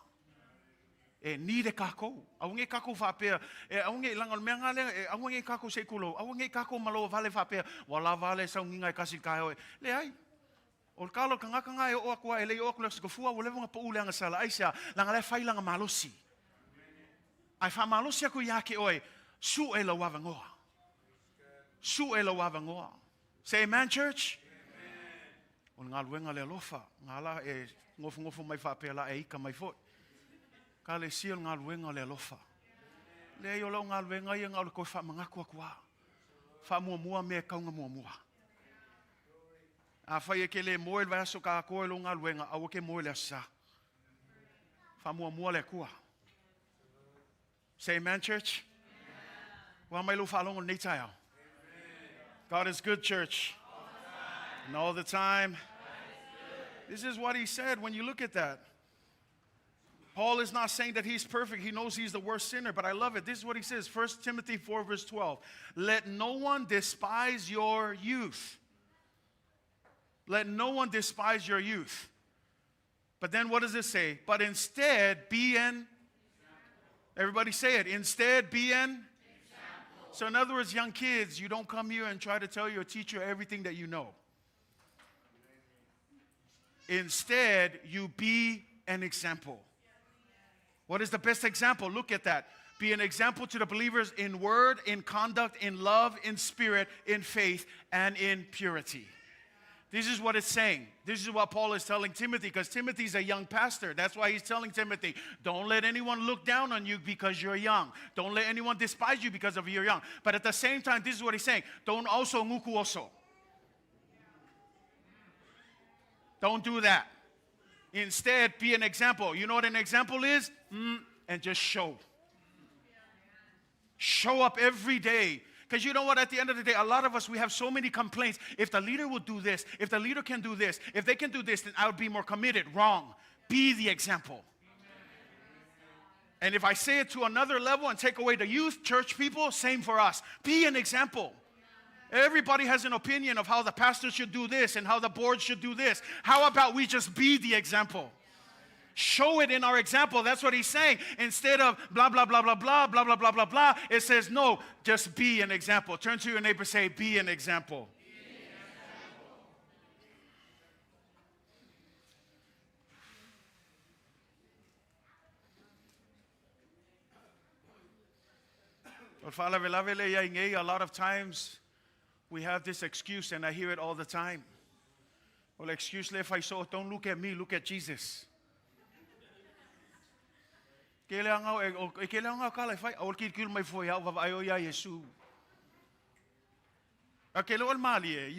E ni de kako. Aunge kako whapea. E aunge langal mea ngā lenga. E aunge kako se kulo. Aunge kako malo vale whapea. Wala vale sau nginga kasi kai hoe. Le ai. O kalo ka ngaka ngai o akua e le o akua ko fua o lewa pa uleanga sala aisa langa le failanga malosi. Ai fa malosi aku yake oi su e la wavangoa. Su e la wavangoa. Say amen, church. O ngā luenga le alofa, ngā la e ngofu mai whapea la e ika mai fo. Ka le sia ngā luenga le alofa. Le yo lau ngā luenga ia ngā le koe wha mangaku akua. Wha mua me kaunga mua. A whai e ke le moe le aso ka koe lo ngā luenga, au ke moe le asa. Wha mua le kua. Say amen, church. Wa mai lo whalongo nei tai au. God is good, church. And all the time. This is what he said when you look at that. Paul is not saying that he's perfect. He knows he's the worst sinner, but I love it. This is what he says, 1 Timothy 4, verse 12. Let no one despise your youth. Let no one despise your youth. But then what does it say? But instead be an... Everybody say it. Instead be an... So in other words, young kids, you don't come here and try to tell your teacher everything that you know. Instead, you be an example. What is the best example? Look at that. Be an example to the believers in word, in conduct, in love, in spirit, in faith, and in purity. This is what it's saying. This is what Paul is telling Timothy, because Timothy's a young pastor. That's why he's telling Timothy, don't let anyone look down on you because you're young. Don't let anyone despise you because of you're young. But at the same time, this is what he's saying. Don't also nguku also. Don't do that. Instead, be an example. You know what an example is? And just show. Show up every day. Because you know what, at the end of the day, a lot of us, we have so many complaints. If the leader will do this, if the leader can do this, if they can do this, then I would be more committed. Wrong. Be the example. And if I say it to another level and take away the youth, church people, same for us. Be an example. Everybody has an opinion of how the pastor should do this and how the board should do this. How about we just be the example? Show it in our example. That's what he's saying. Instead of blah, blah, blah, blah, blah, blah, blah, blah, blah, blah, it says, no, just be an example. Turn to your neighbor, say, be an example. A lot of times we have this excuse, and I hear it all the time. Well, excuse if I saw, don't look at me, look at Jesus. You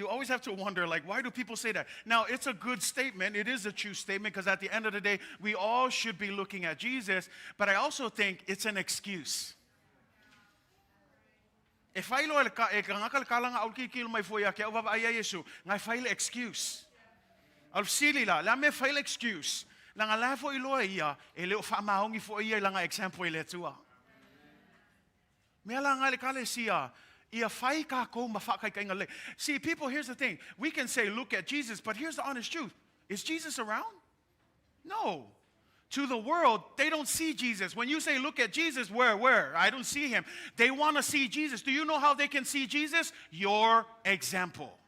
always have to wonder, like, why do people say that? Now, it's a good statement. It is a true statement, because at the end of the day, we all should be looking at Jesus. But I also think it's an excuse. If I lo ngakal kalanga aulkikil mai foya ke ova aya Yesu, ngai fail excuse. Al silila, la me fail excuse. Langa la fo iloa ia, e leo fa maongi fo ia langa example ile tua. Me langa le kalesia, ia fai ka ko mafakai ka ngale. See, people, here's the thing. We can say look at Jesus, but here's the honest truth. Is Jesus around? No. To the world, they don't see Jesus. When you say, look at Jesus, where? I don't see him. They want to see Jesus. Do you know how they can see Jesus? Your example.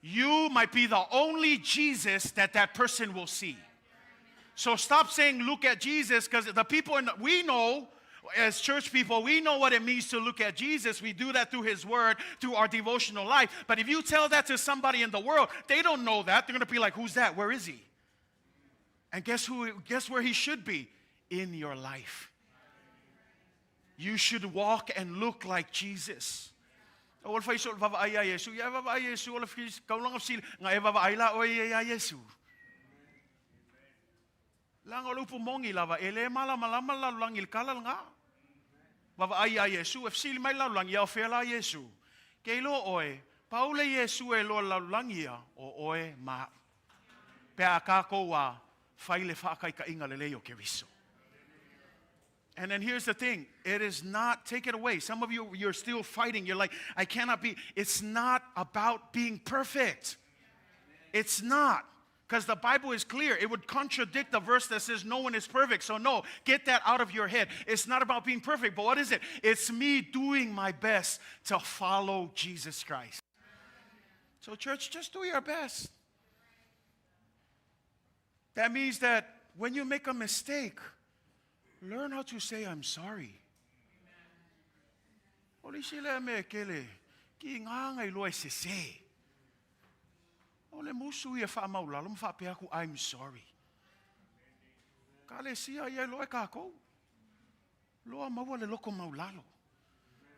You might be the only Jesus that person will see. So stop saying, look at Jesus, because the people, we know, as church people, we know what it means to look at Jesus. We do that through his word, through our devotional life. But if you tell that to somebody in the world, they don't know that. They're going to be like, who's that? Where is he? And guess where he should be? In your life. You should walk and look like Jesus. Lang olupu mongi lava ele mala malama lang il kalal nga. Vava aya Yesu if sil mai lang ya fela Yesu. Keilo oe Paule Yesu e lo lang ia o oe ma. Pe akako wa faile fa'ataitaiga Lelei o Keriso. And then here's the thing. It is not, take it away. Some of you, you're still fighting. You're like, I cannot be. It's not about being perfect. It's not. Because the Bible is clear. It would contradict the verse that says no one is perfect. So no, get that out of your head. It's not about being perfect. But what is it? It's me doing my best to follow Jesus Christ. So church, just do your best. That means that when you make a mistake, learn how to say, I'm sorry. Oli sila me kele, ki ngai loe se se. Ole musu ia fa maula, lum fa pe aku, I'm sorry. Kale sia ia loe ka ko. Loa maua le loko maulalo.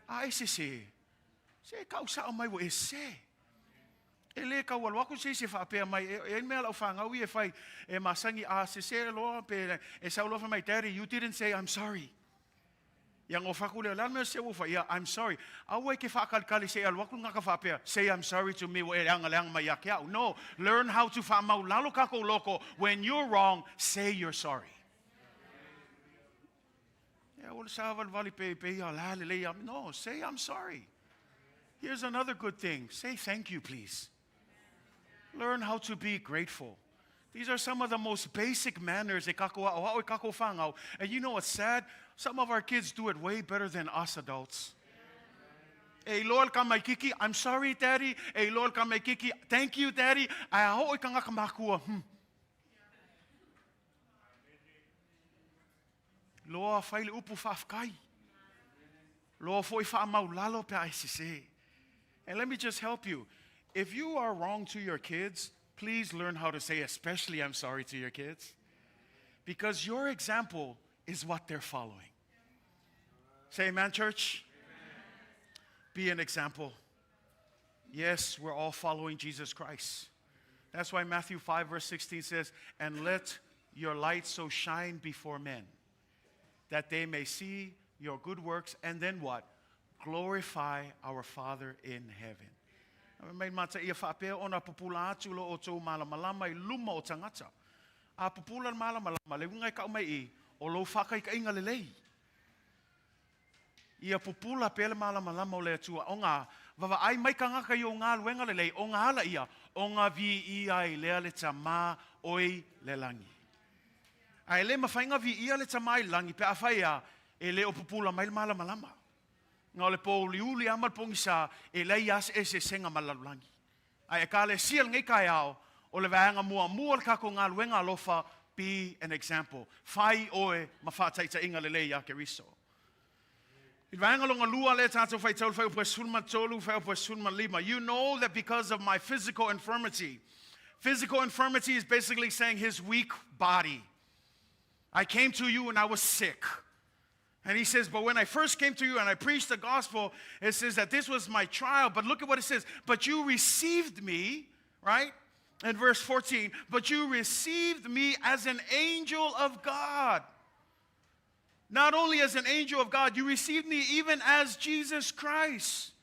A se se. Se ka usa o mai wo se. Ele ka wal wako se fa pe mai e me la fa ngau e fai e masangi a se lo pe e sa lo fa mai daddy, you didn't say I'm sorry. Yang o fa ku le la me se wo fa yeah, I'm sorry. A we ke fa kal kali se al wako nga ka fa pe say I'm sorry to me wo e ang lang mai ya. No, learn how to fa mau lalo ka ko loko. When you're wrong, say you're sorry. Yeah, well sa val vali pe ya la le no, say I'm sorry. Here's another good thing. Say thank you, please. Learn how to be grateful. These are some of the most basic manners. And you know what's sad? Some of our kids do it way better than us adults. Hey, Lord, ka mai kiki. I'm sorry, Daddy. Hey, Lord, ka mai kiki. Thank you, Daddy. Loa faile upu fafkai. Loa foi fa maulalo pe aisise. And let me just help you. If you are wrong to your kids, please learn how to say, especially I'm sorry to your kids. Because your example is what they're following. Say amen, church. Amen. Be an example. Yes, we're all following Jesus Christ. That's why Matthew 5 verse 16 says, and let your light so shine before men, that they may see your good works, and then what? Glorify our Father in heaven. Mai mata ia whapea ona pupula atu lo o tō malamalama I luma o tangata. A pupula malamalama le ungai ka umai I o lo whakaikainga lelei. Ia pupula pele malamalama o le atua o ngā wawa ai mai ka ngaka I o ngā luenga lelei o ngā ala ia o ngā vi ia I lea le tamā oi le langi. Ai le mawhainga vi ia le tamā I langi pe a whaia e le o pupula mai malamalama. Ngā le po liuli amal pongisa e lei as e se senga malalulangi. Ai e ka le sial ngai kai au o le vaenga mua le kako ngā luenga alofa be an example. Fai oe ma fa'ataitaiga lelei ya Keriso. I vaenga longa lua le tatou fai tau fai upo sulma tolu fai upo sulma lima. You know that because of my physical infirmity is basically saying his weak body. I came to you and I was sick. And he says, but when I first came to you and I preached the gospel, it says that this was my trial. But look at what it says. But you received me, right? In verse 14, but you received me as an angel of God. Not only as an angel of God, you received me even as Jesus Christ.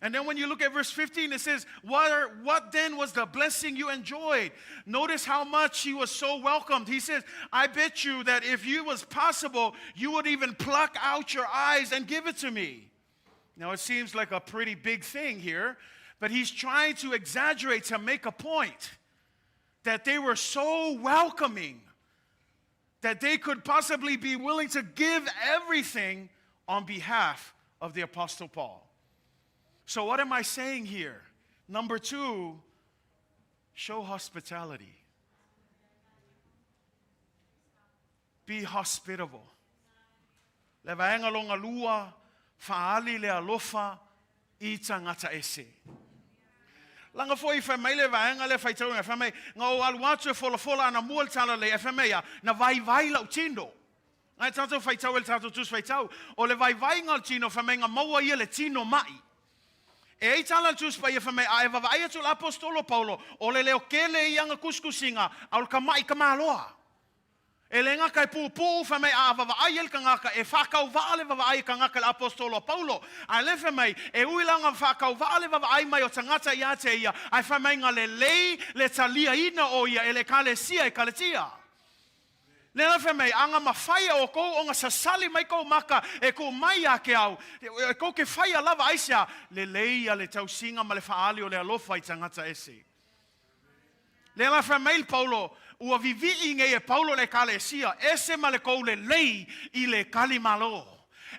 And then when you look at verse 15, it says, what then was the blessing you enjoyed? Notice how much he was so welcomed. He says, I bet you that if it was possible, you would even pluck out your eyes and give it to me. Now it seems like a pretty big thing here, but he's trying to exaggerate to make a point that they were so welcoming that they could possibly be willing to give everything on behalf of the Apostle Paul. So what am I saying here? Number 2, show hospitality. Be hospitable. Le vaenga longa lua, Faaali le Alofa, I tangata ese. Langa foi fa mai le vaenga le faitau na fa mai ngau aluatu fola ana mual tala le fa mai na vai la utindo. Ngai tatou faitau el tatou tus faitau o le vai ngal tino fa mai ngamaua ia le tino mai. E ai tala tus pa ia fa mai a eva vai atu apostolo Paulo o le leo kele ianga kuskusinga au kamai kamaloa. E le ngaka pu fa mai a va ai el kangaka e fakau va le va ai kangaka le apostolo Paulo. A le fa mai e uilanga fakau va le va ai mai o tangata ia te ia ai fa mai ngale lei le talia ina o ia ele Kalatia e Kalatia. Nela fe mai anga mawhaia o kou o ngā sasali mai kou maka e kou mai a ke au. E kou ke whaia lava aisia lelei a le tausinga ma le Faaali o le alofa I tangata ese. Nela fe mai Paulo ua vivi nge e Paulo le Kalatia ese ma le kou lelei I le kalimalo.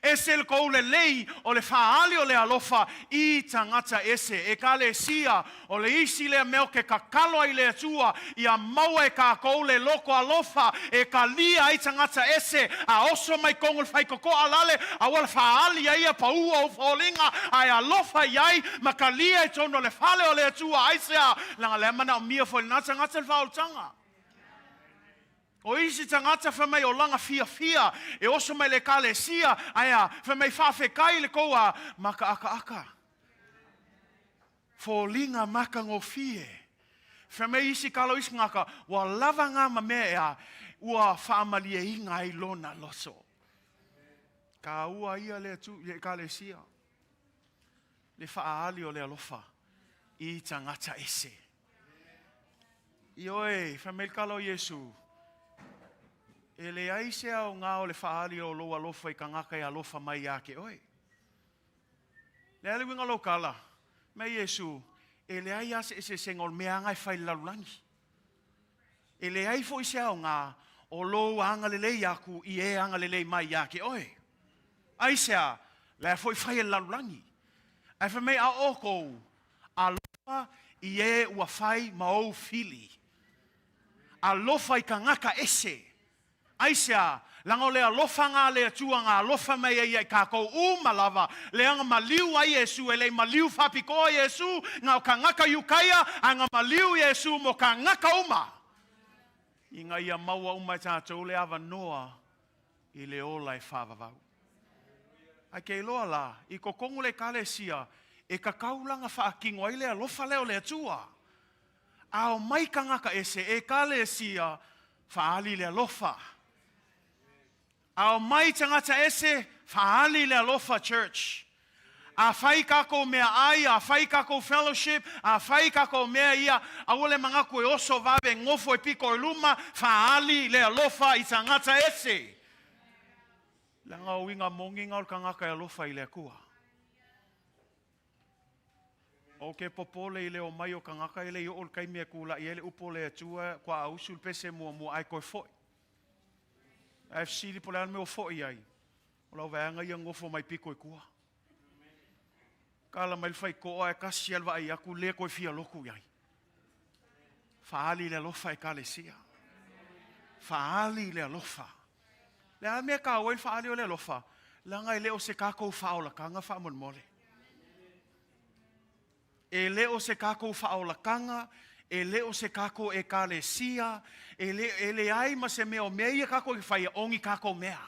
Ese le kou lelei o le Faaali o le alofa I tangata ese. E Kalatia o le isi le meo ke kakalo I le atua ia maua e ka kou le loko alofa e ka lia I tangata ese a oso mai kongo le whaikoko alale a wala Faaali ia paua o fōlinga ai alofa iai ma ka lia e tono le fale o le atua aisea langa le mana o mia fo le nata ngata le whaoltanga. O isi tangata whamai o langa fia e oso mai le Kalatia aia whamai whawhekai le koua maka aka. Fōlinga maka ngō fie. Whamai isi kalo isi ngaka wa lava ngā mamea ua whaamalia I ngai lona loso. Ka ua ia le Kalatia. Le Faaali o le alofa I tangata ese. Ioe, whamai kalo Yesu. E le aisea o ngā o le Faaali o lo alofa I kangaka I alofa mai ake oi. Le ale winga lo kala. Mai Yesu, e le ai ase ese sengol mea ngai whai lalulangi. E le ai fo isea o ngā o lo anga lelei aku I e anga lelei mai ake oi. Aisea, le fo I whai lalulangi. Ai whamei a oko alofa I e ua whai mau fili. Alofa I kangaka ese. Aisea, lango le alofa ngā le atua ngā alofa mai ai ka kou malava, le anga maliu ai Yesu, e le maliu whapiko Yesu, ngā ka ngaka yukaya, anga maliu Yesu mo ka ngaka uma. I ngā ia maua uma tātou le awa noa, I le ola e whawawau. Ai kei loa la, I kokongu le Kalatia, e ka kaulanga whaakingo ai le alofa leo le atua. Ao mai ka ngaka ese, e Kalatia, Faaali le alofa. Ao mai tangata ese, Faaali le alofa church. A whai kako mea ai, a whai kako fellowship, a whai kako mea ia, a ole mangaku e oso vawe ngofo e piko e luma, Faaali le alofa I tangata ese. Langa winga monginga o kangaka e alofa I le akua. O ke popole I le o mai o kangaka I le I o kai mea kula I ele upo le atua kwa ausul pese mua ai koe foi. Ai siri pole anu me o foi ai. O lau veanga I ngofo mai piko I kua. Kala mai whai koa e kasi alwa ai aku le koe fia loku ai. Faaali le alofa e Kalatia. Faaali le alofa. Le a mea ka awai Faaali o le alofa. Langa I le o se kako faola kanga whaamon mole. E leo se kako whaolakanga, e leo se kako e Kalatia, e le ai ma se mea mea kako I whaia ongi kako mea.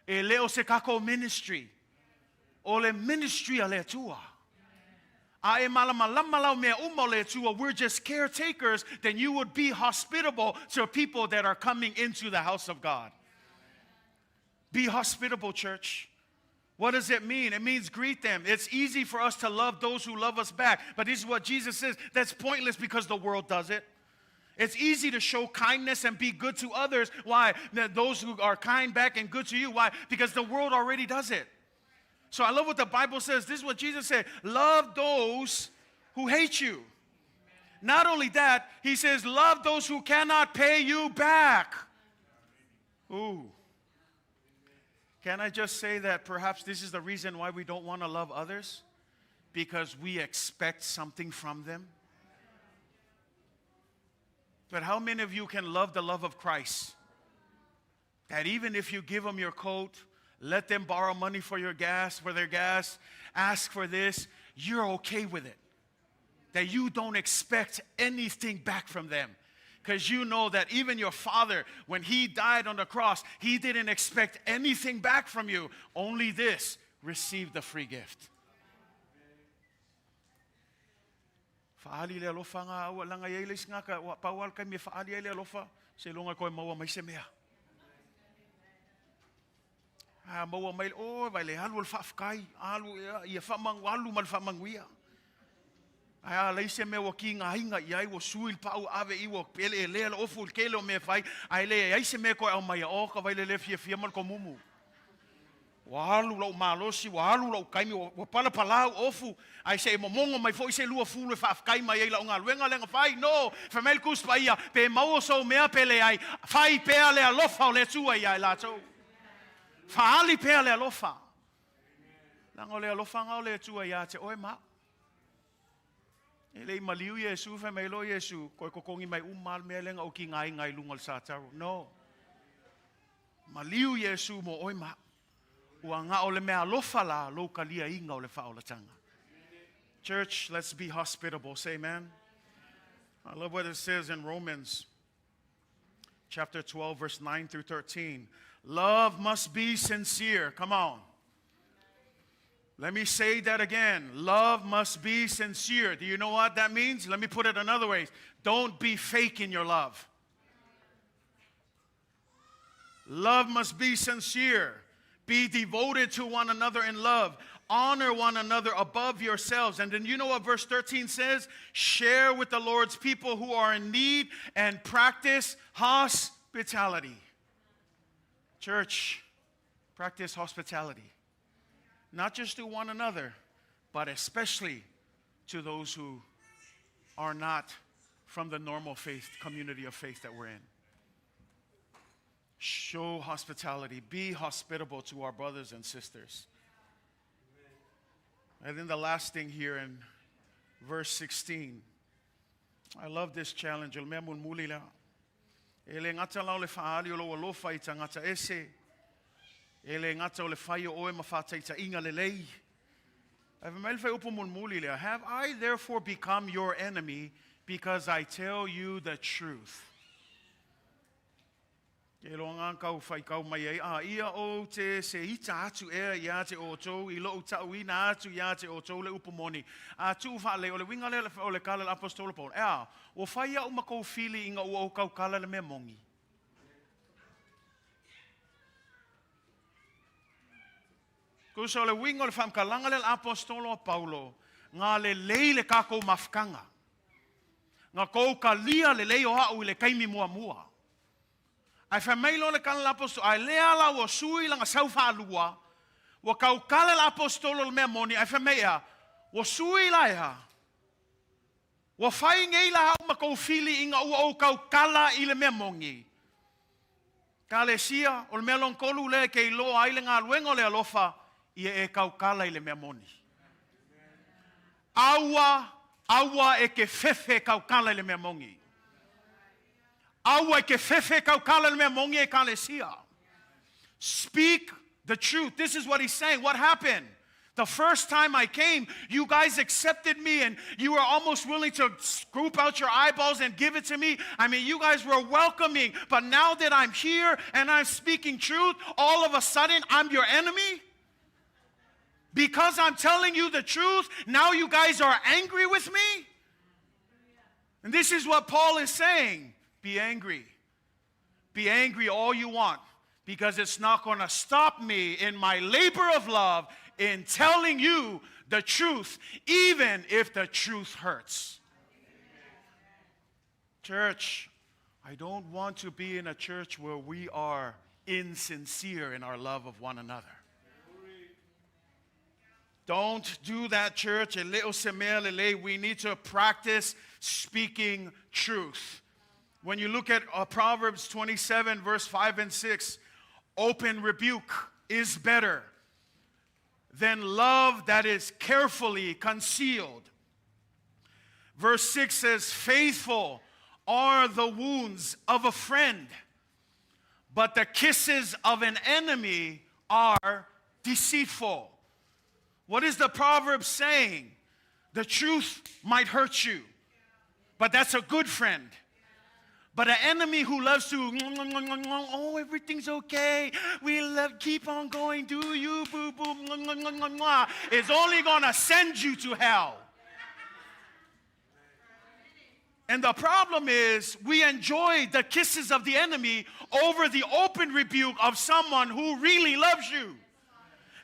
E leo se kako ministry, o le ministry a le tua. A e malamalama lau mea uma le tua, we're just caretakers, then you would be hospitable to people that are coming into the house of God. Be hospitable, church. What does it mean? It means greet them. It's easy for us to love those who love us back. But this is what Jesus says. That's pointless because the world does it. It's easy to show kindness and be good to others. Why? Those who are kind back and good to you. Why? Because the world already does it. So I love what the Bible says. This is what Jesus said. Love those who hate you. Not only that, he says, love those who cannot pay you back. Ooh. Can I just say that perhaps this is the reason why we don't want to love others? Because we expect something from them. But how many of you can love the love of Christ? That even if you give them your coat, let them borrow money for their gas, ask for this, you're okay with it. That you don't expect anything back from them. Because you know that even your father, when he died on the cross, he didn't expect anything back from you. Only this, receive the free gift. Faaali le alofa nga awa langa yelis nga ka pawal kami faaali le alofa se longa ko maua mai se mea. Maua mai o vai le halu fa fkai alu ia fa mang walu mal fa manguia. Ai le se me wa ki nga hinga iai wa suil pau ave I wa pele le le ofu kele o me fai ai le ai se me ko au mai o ka vai le fia mal ko mumu wa halu lo malosi wa halu lo kaimi wa pala pala ofu ai se momongo mai foi se lua fulu fa kai mai la nga luenga lenga fai no famel kus paia pe mau so mea pele ai fai pe le alofa le tua ia la to Faaali pe le alofa la ngole alofa nga le tua ia te oi ma Ele maliu Yesu fa mai lo Yesu ko kongi mai umal me lenga o ki ngai lungal sa taru no maliu Yesu mo oi ma ua nga ole me alofa la lo kalia inga ole fa ola tanga. Church, let's be hospitable. Say amen. I love what it says in Romans chapter 12 verse 9 through 13. Love must be sincere. Come on. Let me say that again. Love must be sincere. Do you know what that means? Let me put it another way. Don't be fake in your love. Love must be sincere. Be devoted to one another in love. Honor one another above yourselves. And then you know what verse 13 says? Share with the Lord's people who are in need and practice hospitality. Church, practice hospitality. Not just to one another, but especially to those who are not from the normal faith, community of faith that we're in. Show hospitality. Be hospitable to our brothers and sisters. And then the last thing here in verse 16. I love this challenge. Ele ngata la ole Faaali o lo Alofa I tangata ese. Ele ngata ole fai o e Fa'ataitaiga Lelei. Have I therefore become your enemy because I tell you the truth? Ia o te se ita atu ia te oto I lo tauina atu ia te oto le Moni. Atu Fa'ale o le winga le o le kala apostolo Paul. O faia o mako fili inga o kau kala le me mongi. Kuso le winga le famkalanga le apostolo Paulo. Nga le lei le kako mafkanga. Nga kou kalia le lei o hau le kaimi mua. Ai fa mai lo le kala apostolo ai le ala o sui langa sau faalua wa kau kala le apostolo le Moni ai fa mai o sui la ia wa fai ngei la ma ko fili inga o kau kala I le Moni Kalatia o le melon kolu le ke lo ai le nga luenga le Alofa ia e kau kala I le Moni aua e ke fefe kau kala I le Moni Awa ke fefe kau kala le mongi e Kalatia. Speak the truth. This is what he's saying. What happened? The first time I came, you guys accepted me and you were almost willing to scoop out your eyeballs and give it to me. I mean, you guys were welcoming. But now that I'm here and I'm speaking truth, all of a sudden I'm your enemy? Because I'm telling you the truth, now you guys are angry with me? And this is what Paul is saying. Be angry. Be angry all you want, because it's not going to stop me in my labor of love in telling you the truth, even if the truth hurts. Church, I don't want to be in a church where we are insincere in our love of one another. Don't do that, church. We need to practice speaking truth. When you look at Proverbs 27, verse 5 and 6, open rebuke is better than love that is carefully concealed. Verse 6 says, faithful are the wounds of a friend, but the kisses of an enemy are deceitful. What is the proverb saying? The truth might hurt you, but that's a good friend. But an enemy who loves to, oh, everything's okay. We love, keep on going, do you, boo, boo, is only going to send you to hell. And the problem is, we enjoy the kisses of the enemy over the open rebuke of someone who really loves you.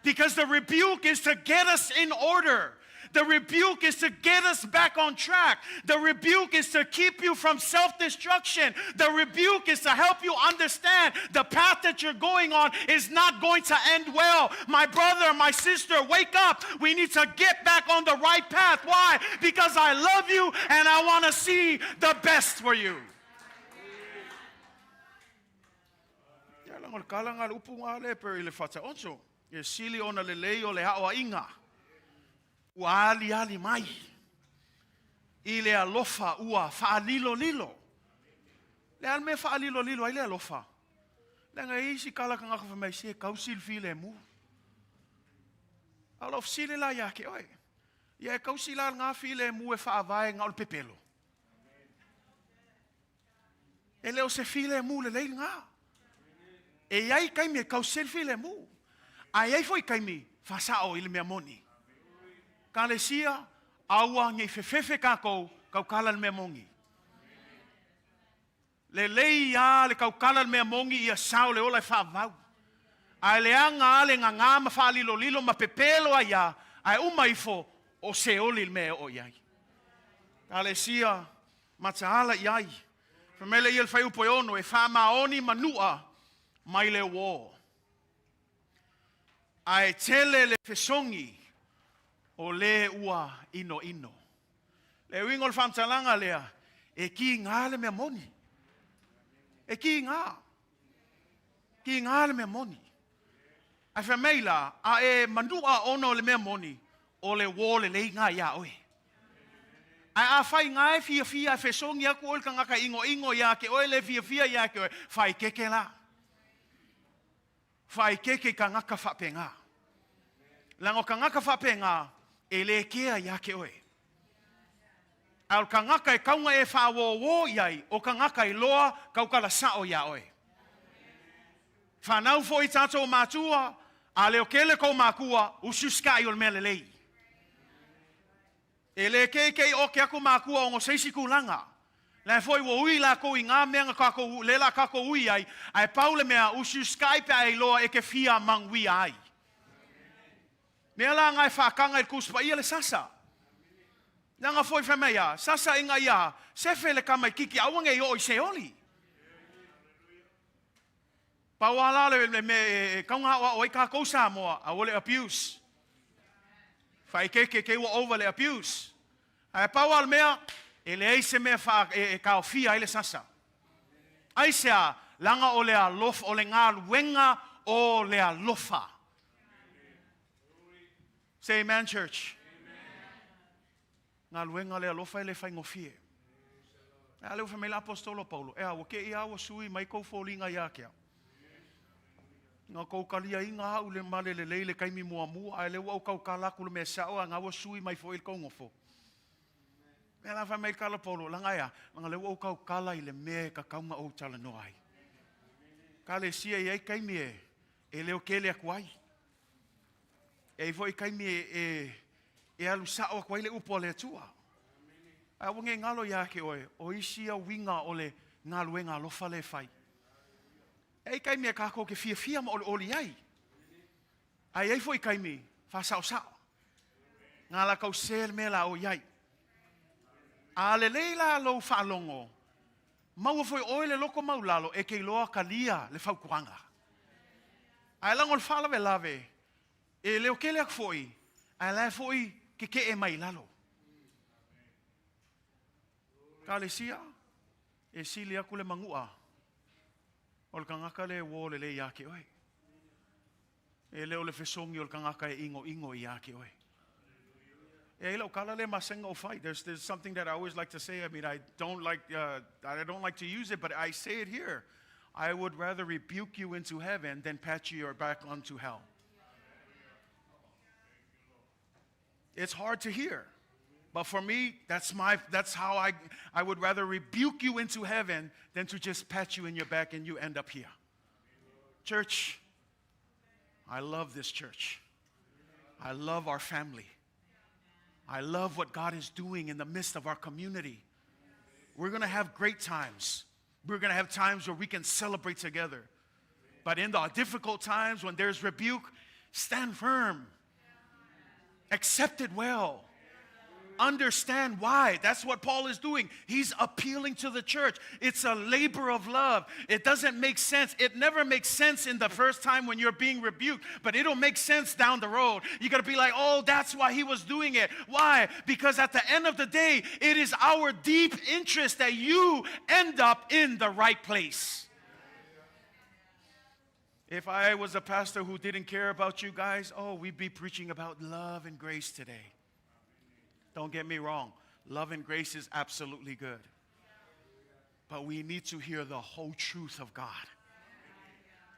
Because the rebuke is to get us in order. The rebuke is to get us back on track. The rebuke is to keep you from self-destruction. The rebuke is to help you understand the path that you're going on is not going to end well. My brother, my sister, wake up. We need to get back on the right path. Why? Because I love you and I want to see the best for you. Kalanga upunga le per ile fa'ataonso. E sili ona lelei o le hao inga. Ua ali mai. Ile alofa ua fa'alilo. Le alme fa'alilo ai le alofa. Le ngai si kala kanga ka mai se kausil file mu. Alof sili la ya ke oi. Ia kausila nga file mu e fa'avae nga o pepelo. Ele o se file mu le lei nga. E ai kai me kau selfie le mu. Ai foi kai me fasao ile me Moni. Kalatia aua ngai fefefe kako kau kala me mongi. Le lei ya le kau kala me mongi ia sao le ola fa vau. Ai le anga le nga ma fa lilo ma pepelo ia ai umaifo o se oli me o ia. Kalatia mataala ia. Famele il fai upoyono e fa maoni manua. Mai le wo. Ai tele le fesongi o le ua ino. Le wingol famtalanga lea e ki ngā le me Moni. E ki ngā. Ki ngā le me Moni. Ai whameila a e manua ono le me Moni o le wo le lei ngā ia oe. Ai a whai ngā e fia fesongi aku oe ka ngaka ingo ia ke oe le fia ia ke oe. Whai keke la. Fai keke ka ngaka whapenga. Lango ka ngaka whapenga e le kea ia ke oe. Al ka ngaka e kaunga e whawo iai o ka ngaka e loa kaukala sao ia oe. Whanau fo i tātou mātua a leo kele kou mākua ususkai o le mea lelei. E le keke o ke aku mākua o ngo seisi kulanga. Le foi wo ui la ko inga menga kako lela kako ui ai paule mea usu Skype ai loa e ke fia mangwi ai. Mea la ngai whakanga i kuspa ia le sasa. Nanga foi whamea, sasa inga ia, se fele kamai kiki awange i oi se oli. Pawala le me kaunga o i kako Samoa, a wole abuse. Whai ke wa over le abuse. Ai pawal mea, ele eise me fa e ka ofia ile sasa. Aisea langa o le alofa o le Galuega o le alofa. Say amen, church. Galuega le alofa ele fa ngofie. Ale o famela apostolo Paulo. E awo ke ia o sui mai ko folinga ia kia. Nga ko kalia inga u le male le leile kaimi mua ale o kau kala ku le mesa o nga o sui mai fo il ko ngofo. Ela vai mai kala polo langaya langa le o kau kala ile me ka kaunga o tala no ai. Kale sia ai kai me e leo kele akwai. E voi kai me e alu sa o kwai le upo le tua. A wonge ngalo ya ke oe o isia winga ole Galuega alofa le fai. E kai me ka ko ke fia mo oli ai. Ai foi kai me fa sa. Ngala kau sel me la o yai. A le leila lo whaalongo. Mau foi oile loko maulalo e kei loa kalia le whaukuanga. A lango le whaalawe lave. E leo kele ak foi. A le foi ke e mai lalo. Kalatia e sili aku le mangua. O le kangaka le wo le iake oe. E leo le fesongi o le kangaka e ingo iake oe. There's something that I always like to say. I mean, I don't like to use it, but I say it here. I would rather rebuke you into heaven than pat you back onto hell. It's hard to hear, but for me, that's how I would rather rebuke you into heaven than to just pat you in your back and you end up here. Church, I love this church. I love our family. I love what God is doing in the midst of our community. We're going to have great times. We're going to have times where we can celebrate together. But in the difficult times when there's rebuke, stand firm. Accept it well. understand why. That's what Paul is doing. He's appealing to the church. It's a labor of love. It doesn't make sense. It never makes sense in the first time when you're being rebuked, but it'll make sense down the road. You got to be like, oh, that's why he was doing it. Why? Because at the end of the day, it is our deep interest that you end up in the right place. If I was a pastor who didn't care about you guys, oh, we'd be preaching about love and grace today. Don't get me wrong. Love and grace is absolutely good. But we need to hear the whole truth of God.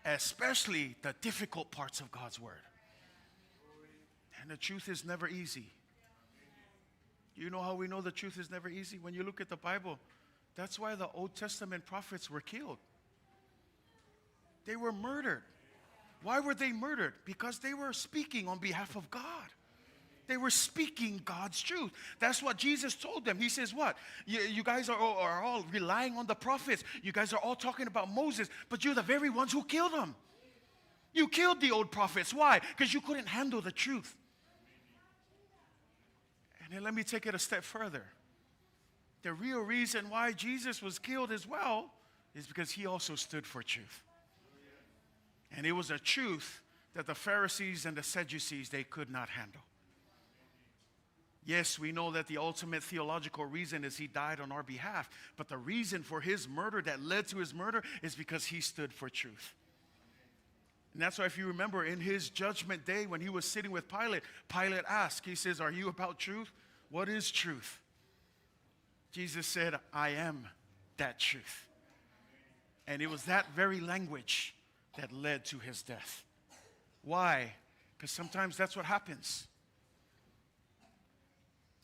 Especially the difficult parts of God's word. And the truth is never easy. You know how we know the truth is never easy? When you look at the Bible, that's why the Old Testament prophets were killed. They were murdered. Why were they murdered? Because they were speaking on behalf of God. They were speaking God's truth. That's what Jesus told them. He says what? You guys are all relying on the prophets. You guys are all talking about Moses, but you're the very ones who killed him. You killed the old prophets. Why? Because you couldn't handle the truth. And then let me take it a step further. The real reason why Jesus was killed as well is because he also stood for truth. And it was a truth that the Pharisees and the Sadducees, they could not handle. Yes, we know that the ultimate theological reason is he died on our behalf. But the reason for his murder, that led to his murder, is because he stood for truth. And that's why if you remember in his judgment day when he was sitting with Pilate, Pilate asked, he says, are you about truth? What is truth? Jesus said, I am that truth. And it was that very language that led to his death. Why? Because sometimes that's what happens.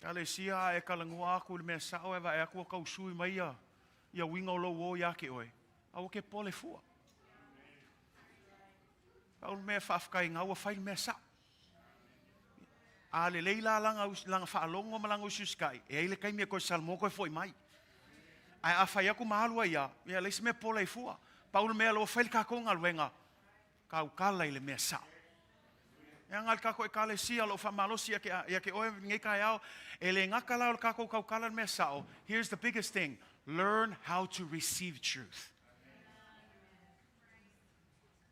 Kalatia e kalangua aku le mesa o eva e aku ka usui mai ia winga lo wo ya ke oi au ke pole fua au me fafkai nga o fai mesa a le leila langa faalongo malanga ususkai e le kai me ko salmo ko foi mai ai a fai aku malu ia le me pole fua Paul me lo fai ka ko ngalwenga ka ukala le mesa. Yang al kako e Kalatia lo famalosi ya ke oe ngai kaiao ele ngakala o kako kaukala mesao. Here's the biggest thing. Learn how to receive truth.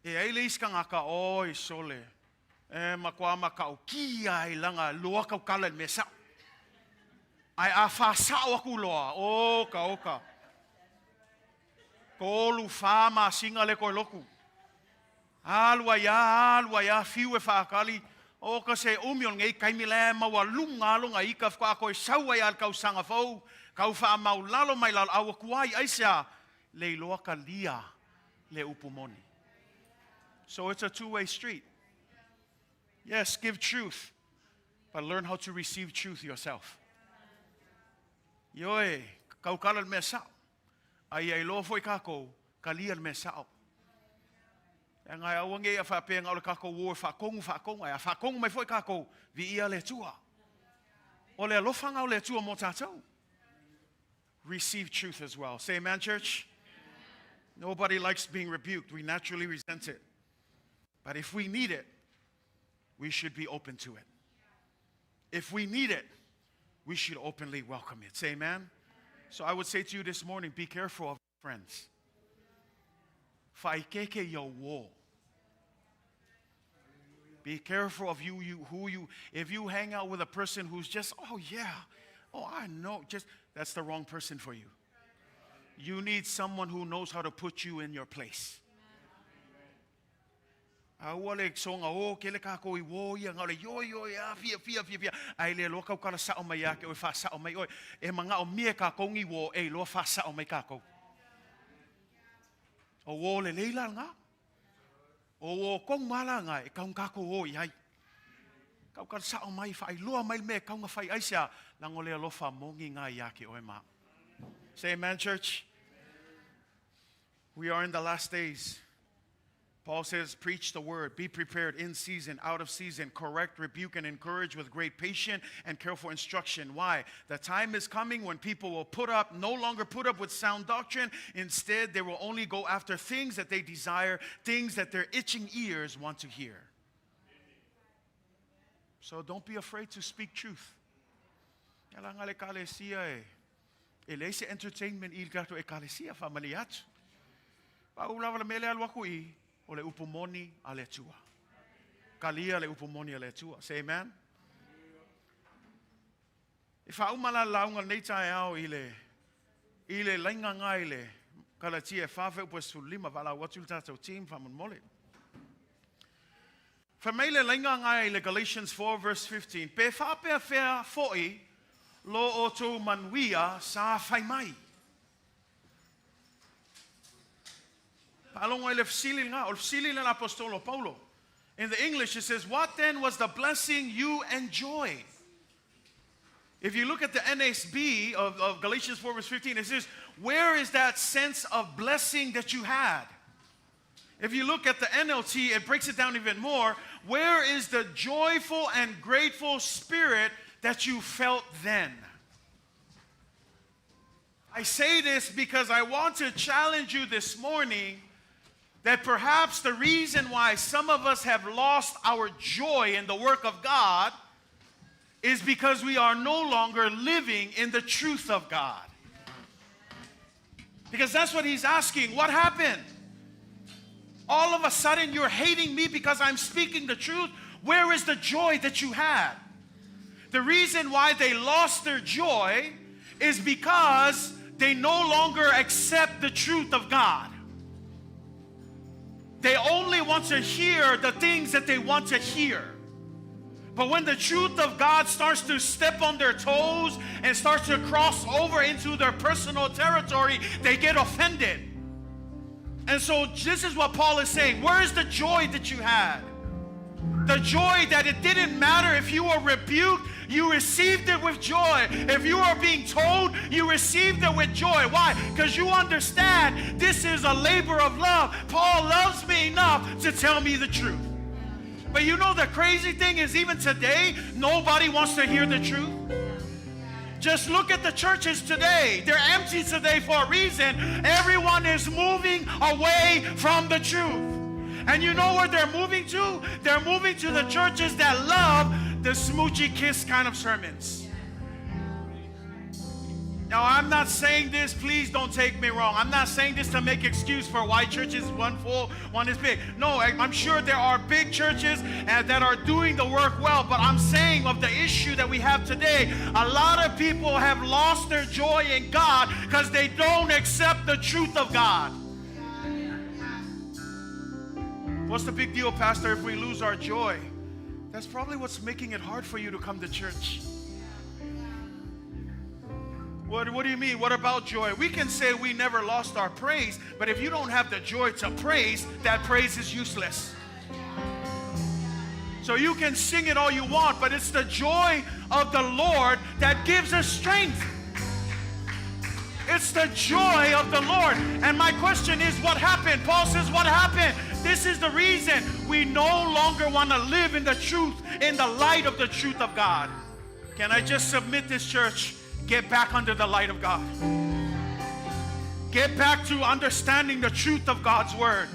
E ele iska ngaka oi sole. E makwa makau kia i langa loa kaukala mesao. Ai a fa sao aku loa. Oka. Ko lu fama singa le ko loku. Alua ya fiu e whaakali o ka se umion ngei kaimile maua lunga longa i ka wha koe saua ia kau sanga fau kau wha mau lalo mai lalo awa kuai aisa le loa ka lia le upu Moni. So it's a two-way street. Yes, give truth, but learn how to receive truth yourself. Yoe, kau kala me sao. Ai loa foi kako ka lia me sao. Ang ai awange a whapea ngau le kako wo whakongu ai a whakongu mai foi kako vi ia le tua. O le alofa ngau le tua mo tatou. Receive truth as well. Say amen, church. Nobody likes being rebuked. We naturally resent it. But if we need it, we should be open to it. If we need it, we should openly welcome it. Say amen. So I would say to you this morning, be careful of your friends. Be careful of if you hang out with a person who's just, I know, that's the wrong person for you. You need someone who knows how to put you in your place. O wo le leila nga. O wo kong mala nga e kaung kako o iai. Kau kan sa o mai fai loa mai me kaunga fai aisia lang o le alofa mongi nga iake o e ma. Say amen, church. We are in the last days. Paul says, preach the word, be prepared in season, out of season, correct, rebuke, and encourage with great patience and careful instruction. Why? The time is coming when people will no longer put up with sound doctrine. Instead, they will only go after things that they desire, things that their itching ears want to hear. So don't be afraid to speak truth. Kala ngale Kalatia Elese entertainment il gato e Kalatia family atu. Pa ula wala mele alwa kui o le upu Moni a le tua. Kalia le upu Moni a le tua. Say amen. If I umala launga nei tae au ile lainga ngai le Kalatia fafe upa sulima wala watul tatou team famun mole. Famele lainga ngai le Galatians 4 verse 15. Pe fape afea foi lo oto manuia sa fai mai. Palongo ele fsili nga, o fsili le apostolo Paulo. In the English it says, what then was the blessing you enjoyed? If you look at the NASB of Galatians 4 verse 15, it says, where is that sense of blessing that you had? If you look at the NLT, it breaks it down even more. Where is the joyful and grateful spirit that you felt then? I say this because I want to challenge you this morning that perhaps the reason why some of us have lost our joy in the work of God is because we are no longer living in the truth of God. Because that's what he's asking. What happened? All of a sudden you're hating me because I'm speaking the truth. Where is the joy that you had? The reason why they lost their joy is because they no longer accept the truth of God. They only want to hear the things that they want to hear. But when the truth of God starts to step on their toes and starts to cross over into their personal territory, they get offended. And so this is what Paul is saying. Where is the joy that you had? The joy that it didn't matter if you were rebuked, you received it with joy. If you are being told, you received it with joy. Why? Because you understand this is a labor of love. Paul loves me enough to tell me the truth. But you know the crazy thing is even today, nobody wants to hear the truth. Just look at the churches today. They're empty today for a reason. Everyone is moving away from the truth. And you know where they're moving to? They're moving to the churches that love the smoochy kiss kind of sermons. Now, I'm not saying this, please don't take me wrong. I'm not saying this to make excuse for why churches, one full, one is big. No, I'm sure there are big churches that are doing the work well, but I'm saying of the issue that we have today, a lot of people have lost their joy in God because they don't accept the truth of God. What's the big deal, Pastor, if we lose our joy? That's probably what's making it hard for you to come to church. What do you mean? What about joy? We can say we never lost our praise, but if you don't have the joy to praise, that praise is useless. So you can sing it all you want, but it's the joy of the Lord that gives us strength. It's the joy of the Lord. And my question is, what happened? Paul says, what happened? This is the reason we no longer want to live in the truth, in the light of the truth of God. Can I just submit this, church? Get back under the light of God. Get back to understanding the truth of God's word.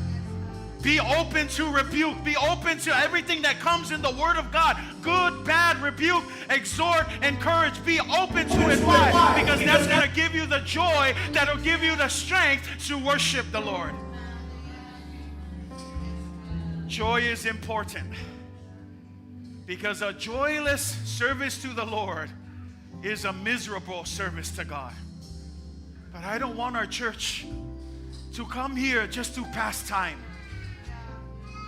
Be open to rebuke. Be open to everything that comes in the word of God. Good, bad, rebuke, exhort, encourage. Be open to it. Why? Because that's going to give you the joy that will give you the strength to worship the Lord. Joy is important because a joyless service to the Lord is a miserable service to God. But I don't want our church to come here just to pass time.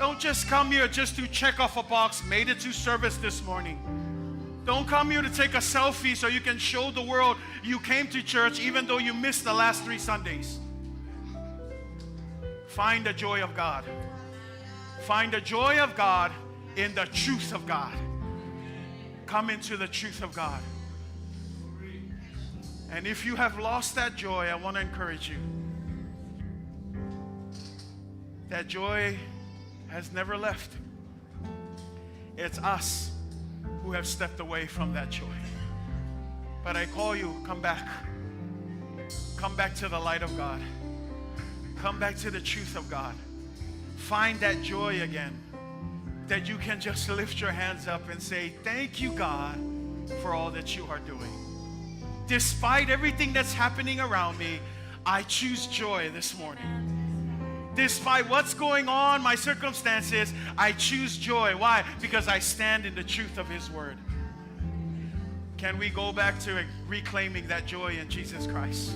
Don't just come here just to check off a box, made it to service this morning. Don't come here to take a selfie so you can show the world you came to church even though you missed the last 3 Sundays. Find the joy of God. Find the joy of God in the truth of God. Come into the truth of God. And if you have lost that joy, I want to encourage you. That joy has never left. It's us who have stepped away from that joy. But I call you, come back. Come back to the light of God. Come back to the truth of God. Find that joy again. That you can just lift your hands up and say, thank you, God, for all that you are doing. Despite everything that's happening around me, I choose joy this morning. Despite what's going on, my circumstances, I choose joy. Why? Because I stand in the truth of His word. Can we go back to reclaiming that joy in Jesus Christ?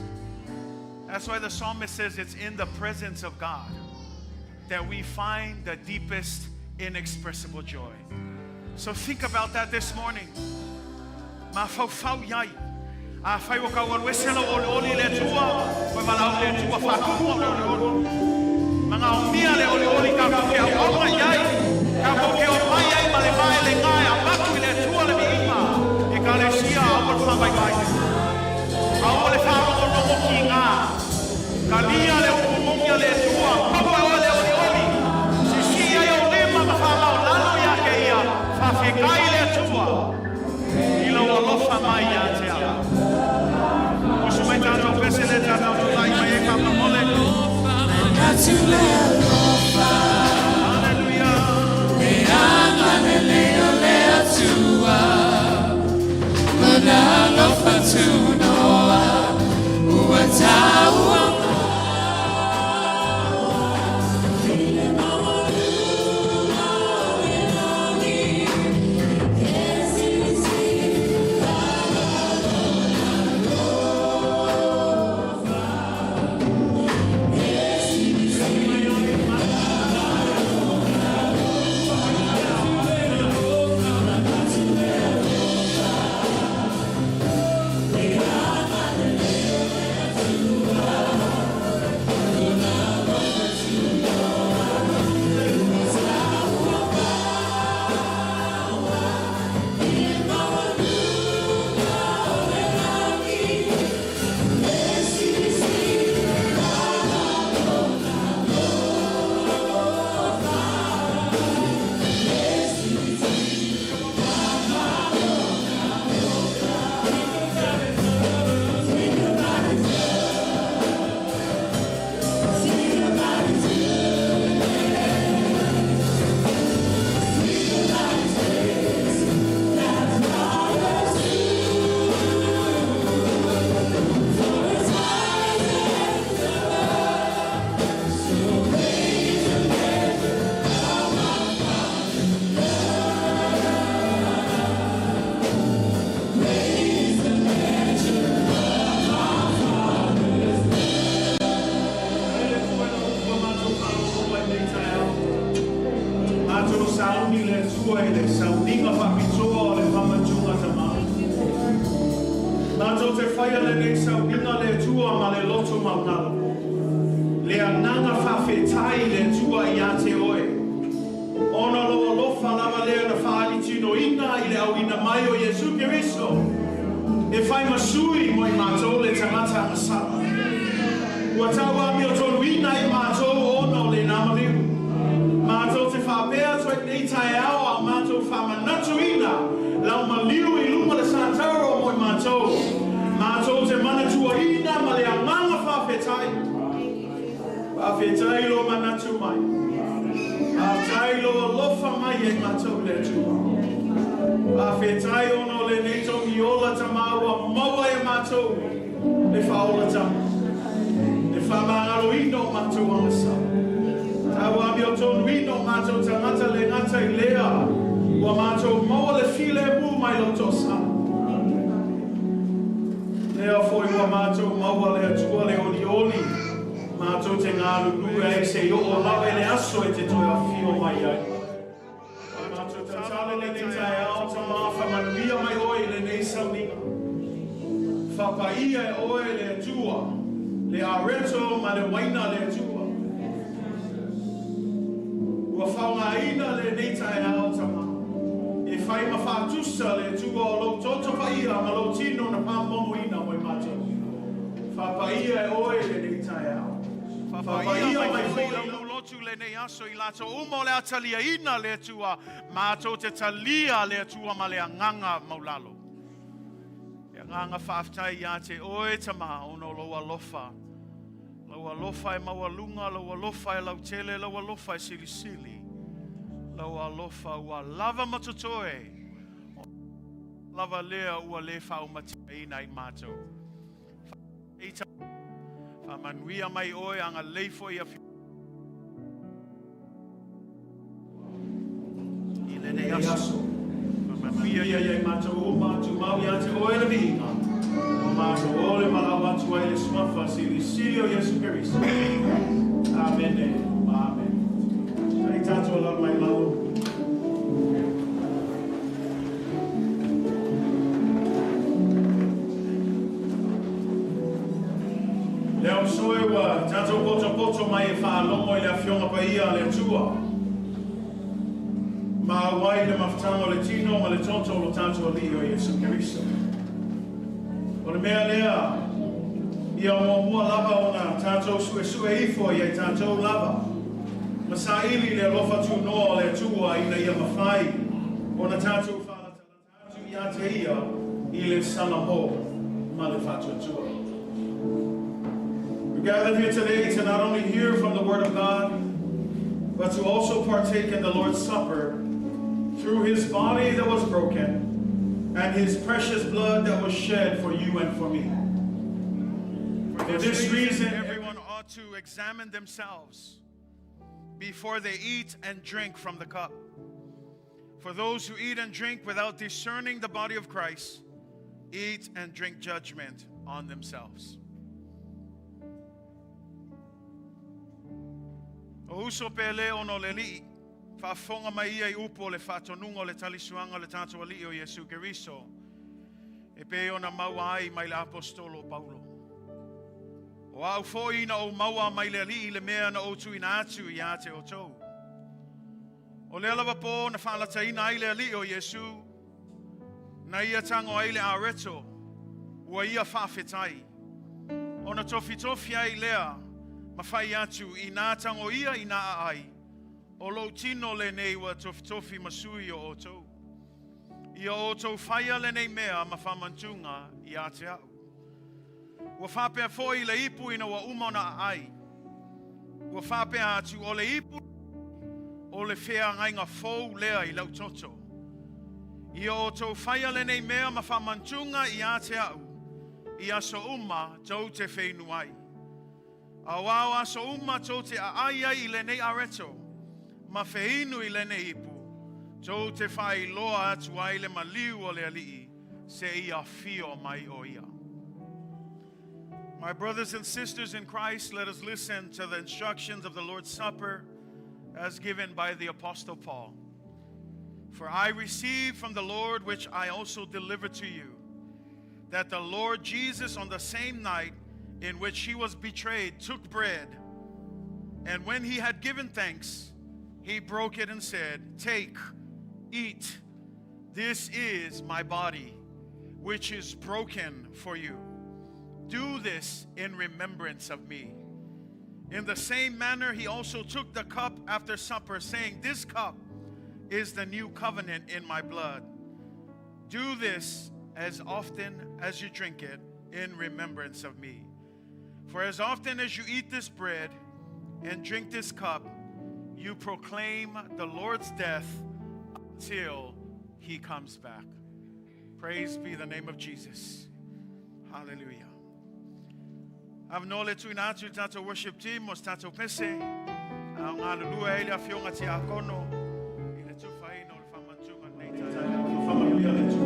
That's why the psalmist says it's in the presence of God that we find the deepest, inexpressible joy. So think about that this morning. If I'm a sui, my mato, le Tagata Masala. Watawa Milton, we night mato, or no, le Namaliu. Mato te Fa'apea, so it needs our mato Famanatuina. Laumaliu, Iluma de Santaro, my mato. Mato te Manatuaina, Maleamanga Fa'atai. Fa'atai lo Manatu mai. Fa'atai lo Alofa mai, mato le tu. Fa'atai ono le neto miola tamawa maua e matou le fa'ola tama le fa'amagaluino matou amasa taua mio tonuino matou tangata le ngata I lea ua matou maua le file mu mai loto sa lea foi ua matou maua le atua le olioli matou te ngalulu e se o lawe le aso e te toi a fio mai ai Tautala le tai ao tama whamanuia mai oi le nei sauninga. Whapaia e oi le atua, le areto ma le waina le atua. Ua whaungaina le nei tai ao tama. E whai ma whātusa le atua o lo toto whaia ma lo tino na pāmomuina moi mātou. Whapaia e oi le nei tai ao. Whapaia mai whaia. Tu le nei aso I lato umo le atalia ina le tua mato te talia le tua ma le anganga maulalo. Le anganga whaafitai ia te oe tama ono lo alofa. Lo alofa e mawalunga, lo alofa e lautele, lo alofa e silisili. Lo alofa ua lava matotoe. lava lea ua le whaumatia i mātou. Eita, whamanuia mai oe anga leifo i a whiu. I lene aso. Whamanuia i mātou o mātou mau i ate oe le vinga. O mātou ole malau atu ai le swafa sili o Yesu Keriso. Amen. Amen. Ai tātou ala mai lau. Leo soe wa tātou poto mai e whaalongo i le awhionga pa ia le atua. Ma wai le mawhatango le tino ma le tonto lo tātou ali o Yesu Keriso. O le mea lea, ia mua lava o na tātou sue ifo i e tātou lava. Ma sa ili le alofa tu noa le atua i na ia mawhai. O na tātou whalatala tātou i ate ia i le salamo ma le whatu atua. We're gathered here today to not only hear from the Word of God, but to also partake in the Lord's Supper through His body that was broken and His precious blood that was shed for you and for me. For this reason, everyone ought to examine themselves before they eat and drink from the cup. For those who eat and drink without discerning the body of Christ, eat and drink judgment on themselves. O uso pele ono le li, whaafonga mai ia I upo le whaatonunga le talisuanga le tātou ali o Yesu Keriso, e pe ona maua ai mai le apostolo Paulo. O au fōina o maua mai le ali le mea na o tu ina atu I ate o tau. O le alawa po na whaalataina ai le ali o Yesu, na ia tango ai le areto, ua ia whaafetai. O na tofi ai lea, mawhai atu I nā tango ia I nā ai, o lo tino le nei wa tofi masui o tau. Ia o tau whaia le nei mea ma whamantunga I ate au. Ua whapea foi le ipu ina wa umona ai. Ua whapea atu o le ipu o le whea ngai ngā fōu lea I lau toto. Ia o tau whaia le nei mea ma whamantunga I ate au. Ia so tau te whenu ai. Awao aso tau te aia I le nei areto. Ma wheinu I le nei ipu. Tau te whai loa atu ai le maliu o le alii. Se ia fio mai o ia. My brothers and sisters in Christ, let us listen to the instructions of the Lord's Supper as given by the Apostle Paul. For I received from the Lord which I also delivered to you, that the Lord Jesus on the same night in which He was betrayed took bread, and when He had given thanks, He broke it and said, "Take, eat, this is my body, which is broken for you. Do this in remembrance of me." In the same manner, He also took the cup after supper, saying, "This cup is the new covenant in my blood. Do this as often as you drink it in remembrance of me. For as often as you eat this bread and drink this cup, you proclaim the Lord's death until He comes back." Praise be the name of Jesus. Hallelujah. Avnole tu inatu tato worship team mos tato pese. Ang alulua ele afionga ti akono. Ile tu faino le famantunga neita. Familia le tu.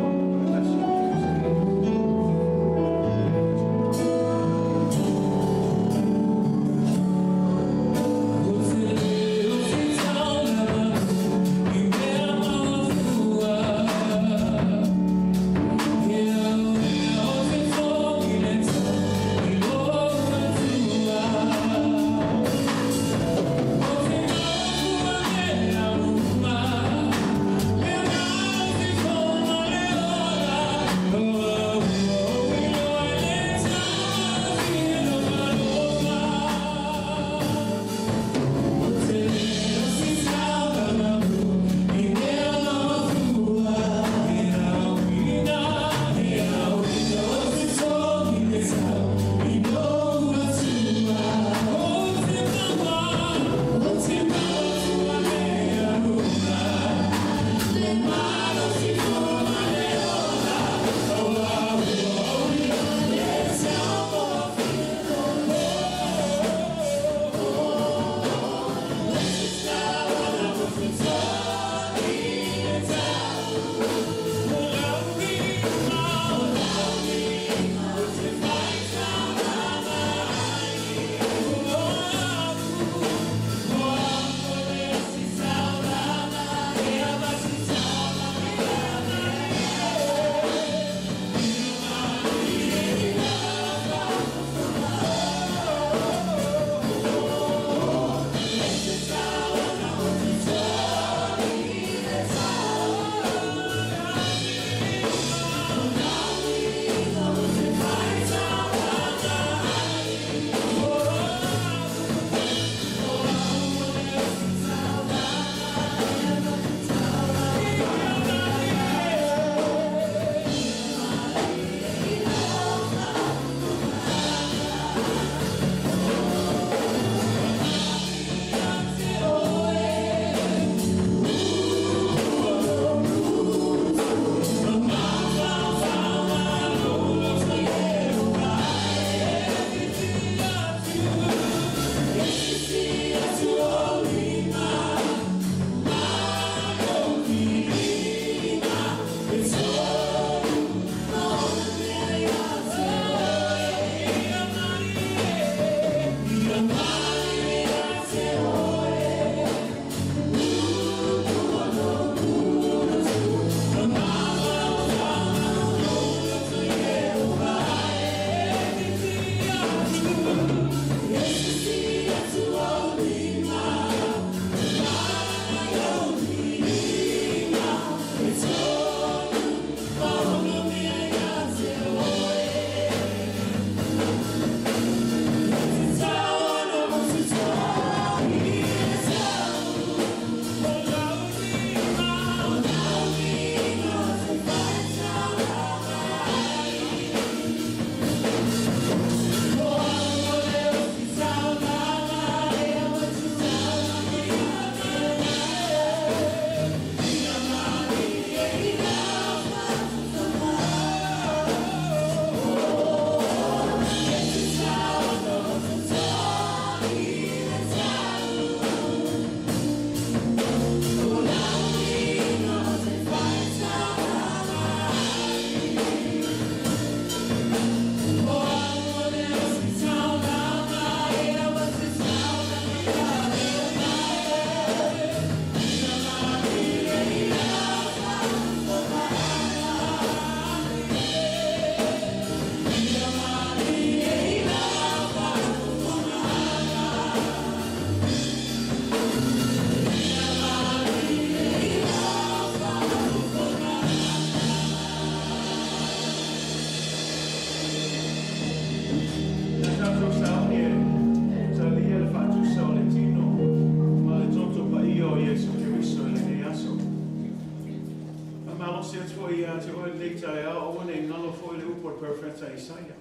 tai au o nei ngalo foi le upo perfecta Isaia.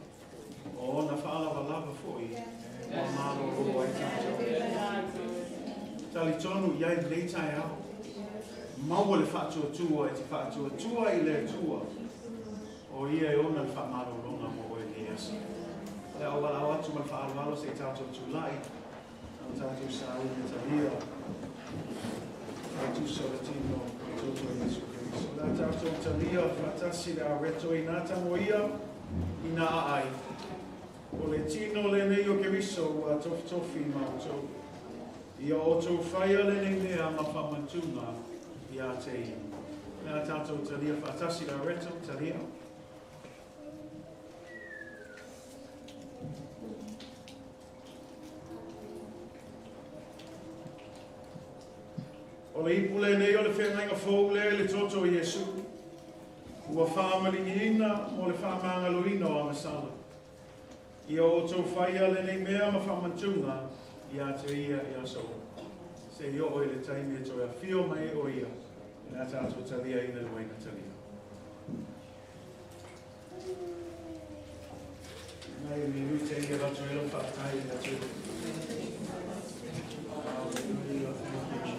O na whaala lava foi. O malo o ai tātou. Tali tonu iai nei tai au. Mau le whātua tua e te whātua tua I le tua. O ia e ona le whamaro ronga mo e ke asa. Le au wala au atu ma le whaalo se tātou tūlai. Au tātou sa u me talia. Tātou sa le tino tātou Jesu Keriso. Nā tātou talia whatasi le a reto I nā tango ia I nā ai. O le tino le nei o Keriso a tofi mautou. Ia o tō whaia le nei mea ma whamantunga I a te ia. Nā tātou talia whatasi le a reto talia. O le ipule nei o le whenga fōu le toto I Jesu. Ua whāmalingiina mo le whāmangaloina o Amasala. Ia o tō whaia le nei mea ma whamantunga I a te ia I a so. Se I o le taimi e toi a whio mai o ia. Nā tātou talia ina le waina talia. Mai mi rute I rato e lo whaatai I atu. Hallelujah, thank you.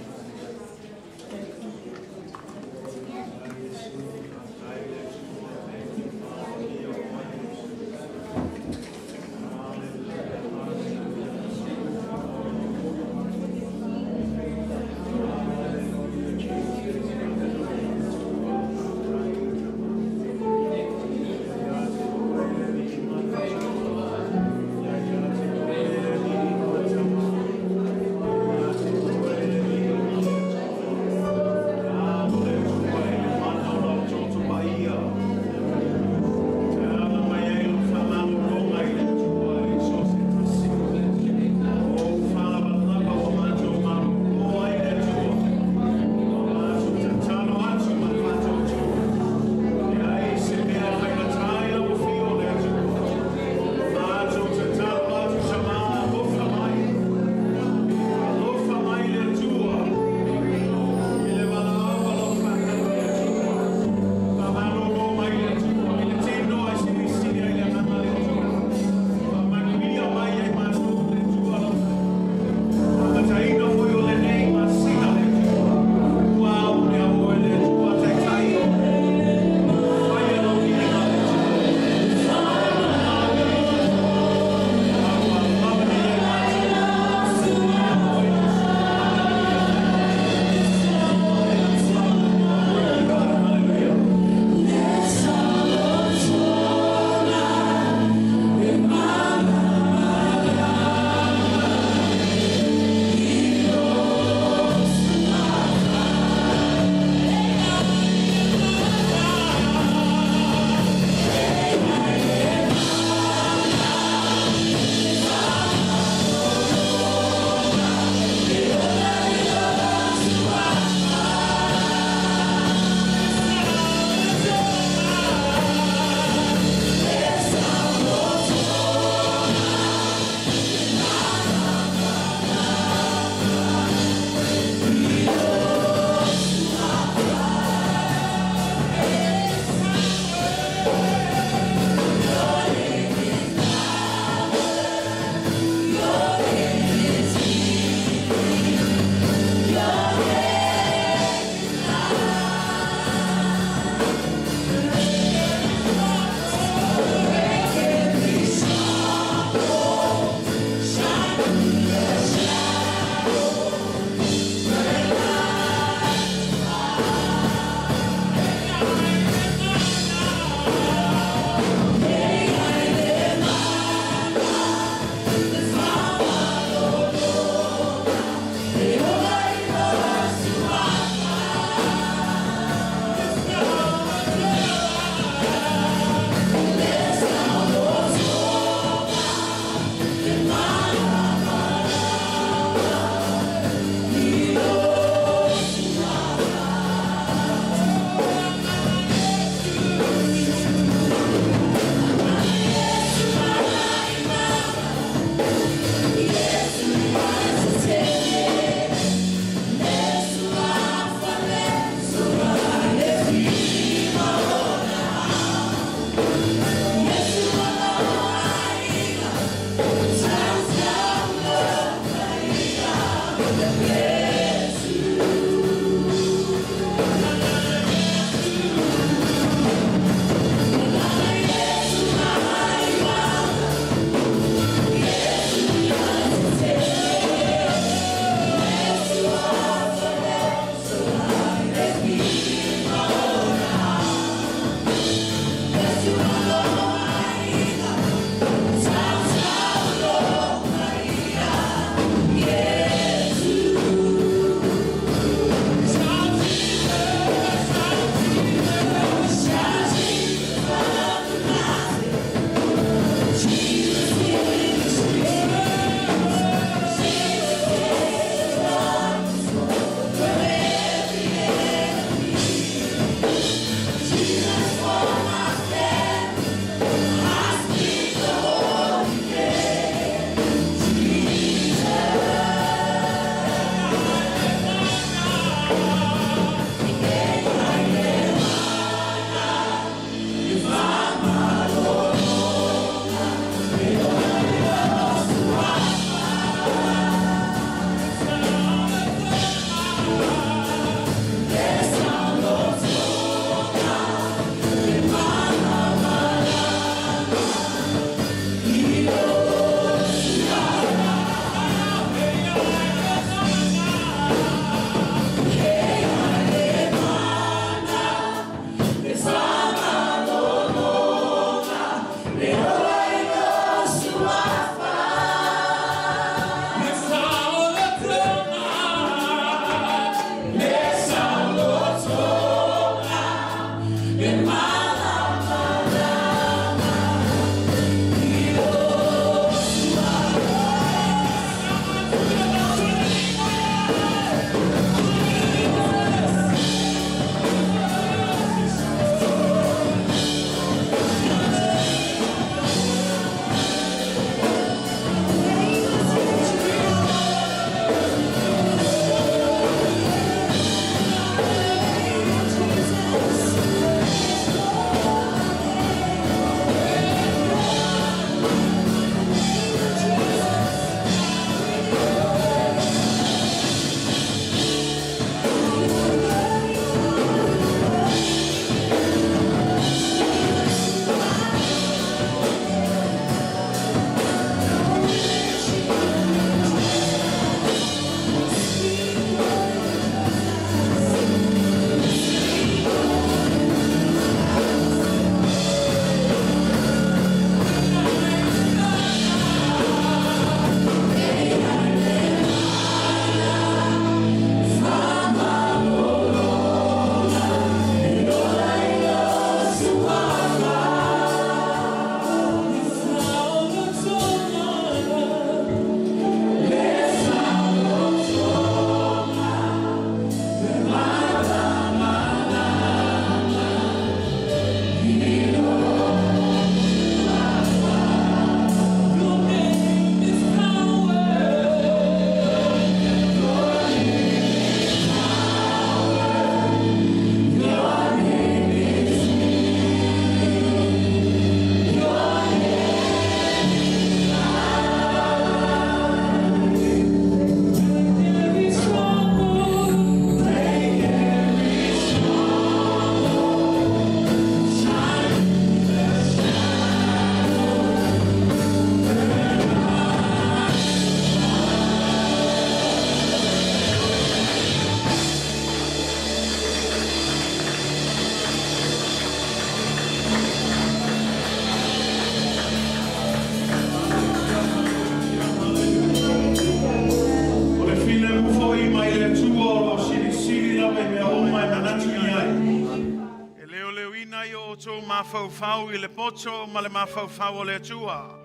poto mafaufau I le poto ma le mafaufau o le atua.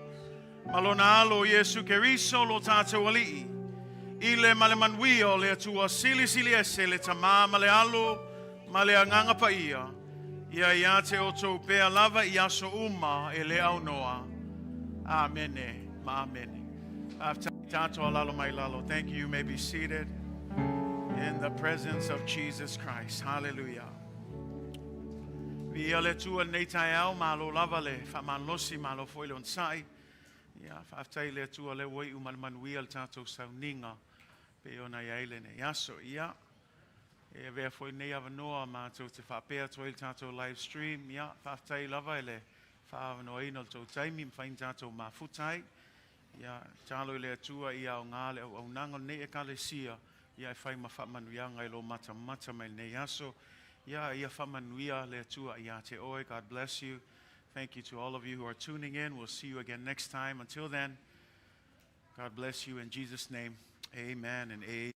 Malona alo Yesu Keriso lo tatou alii. I le ma le manuia o le atua sili ese le tamā ma le alo ma le anganga pa ia. Ia te o tō pēa lava I aso uma e le au noa. Amene, ma amene. Tatou alalo mai lalo. Thank you. You may be seated in the presence of Jesus Christ. Hallelujah. Via le tua nei tai au malo lava le whamanlosi malo foi le onsai. Ia whaftai le tua le wai umanmanuia le tatou sauninga. Pe ona ia ele ne aso ia. E vea foi nei avanoa ma tau te whapea toi le tatou live stream. Ia whaftai lava ele whaavanoa ina le tau taimi mwhain tatou mafutai. Ia talo le atua ia o ngā le au nango nei e Kalatia. Ia e whai ma whamanuianga I lo mata mai nei aso. Ia whamanuia le atua ia te oe. God bless you. Thank you to all of you who are tuning in. We'll see you again next time. Until then, God bless you in Jesus' name. Amen and amen.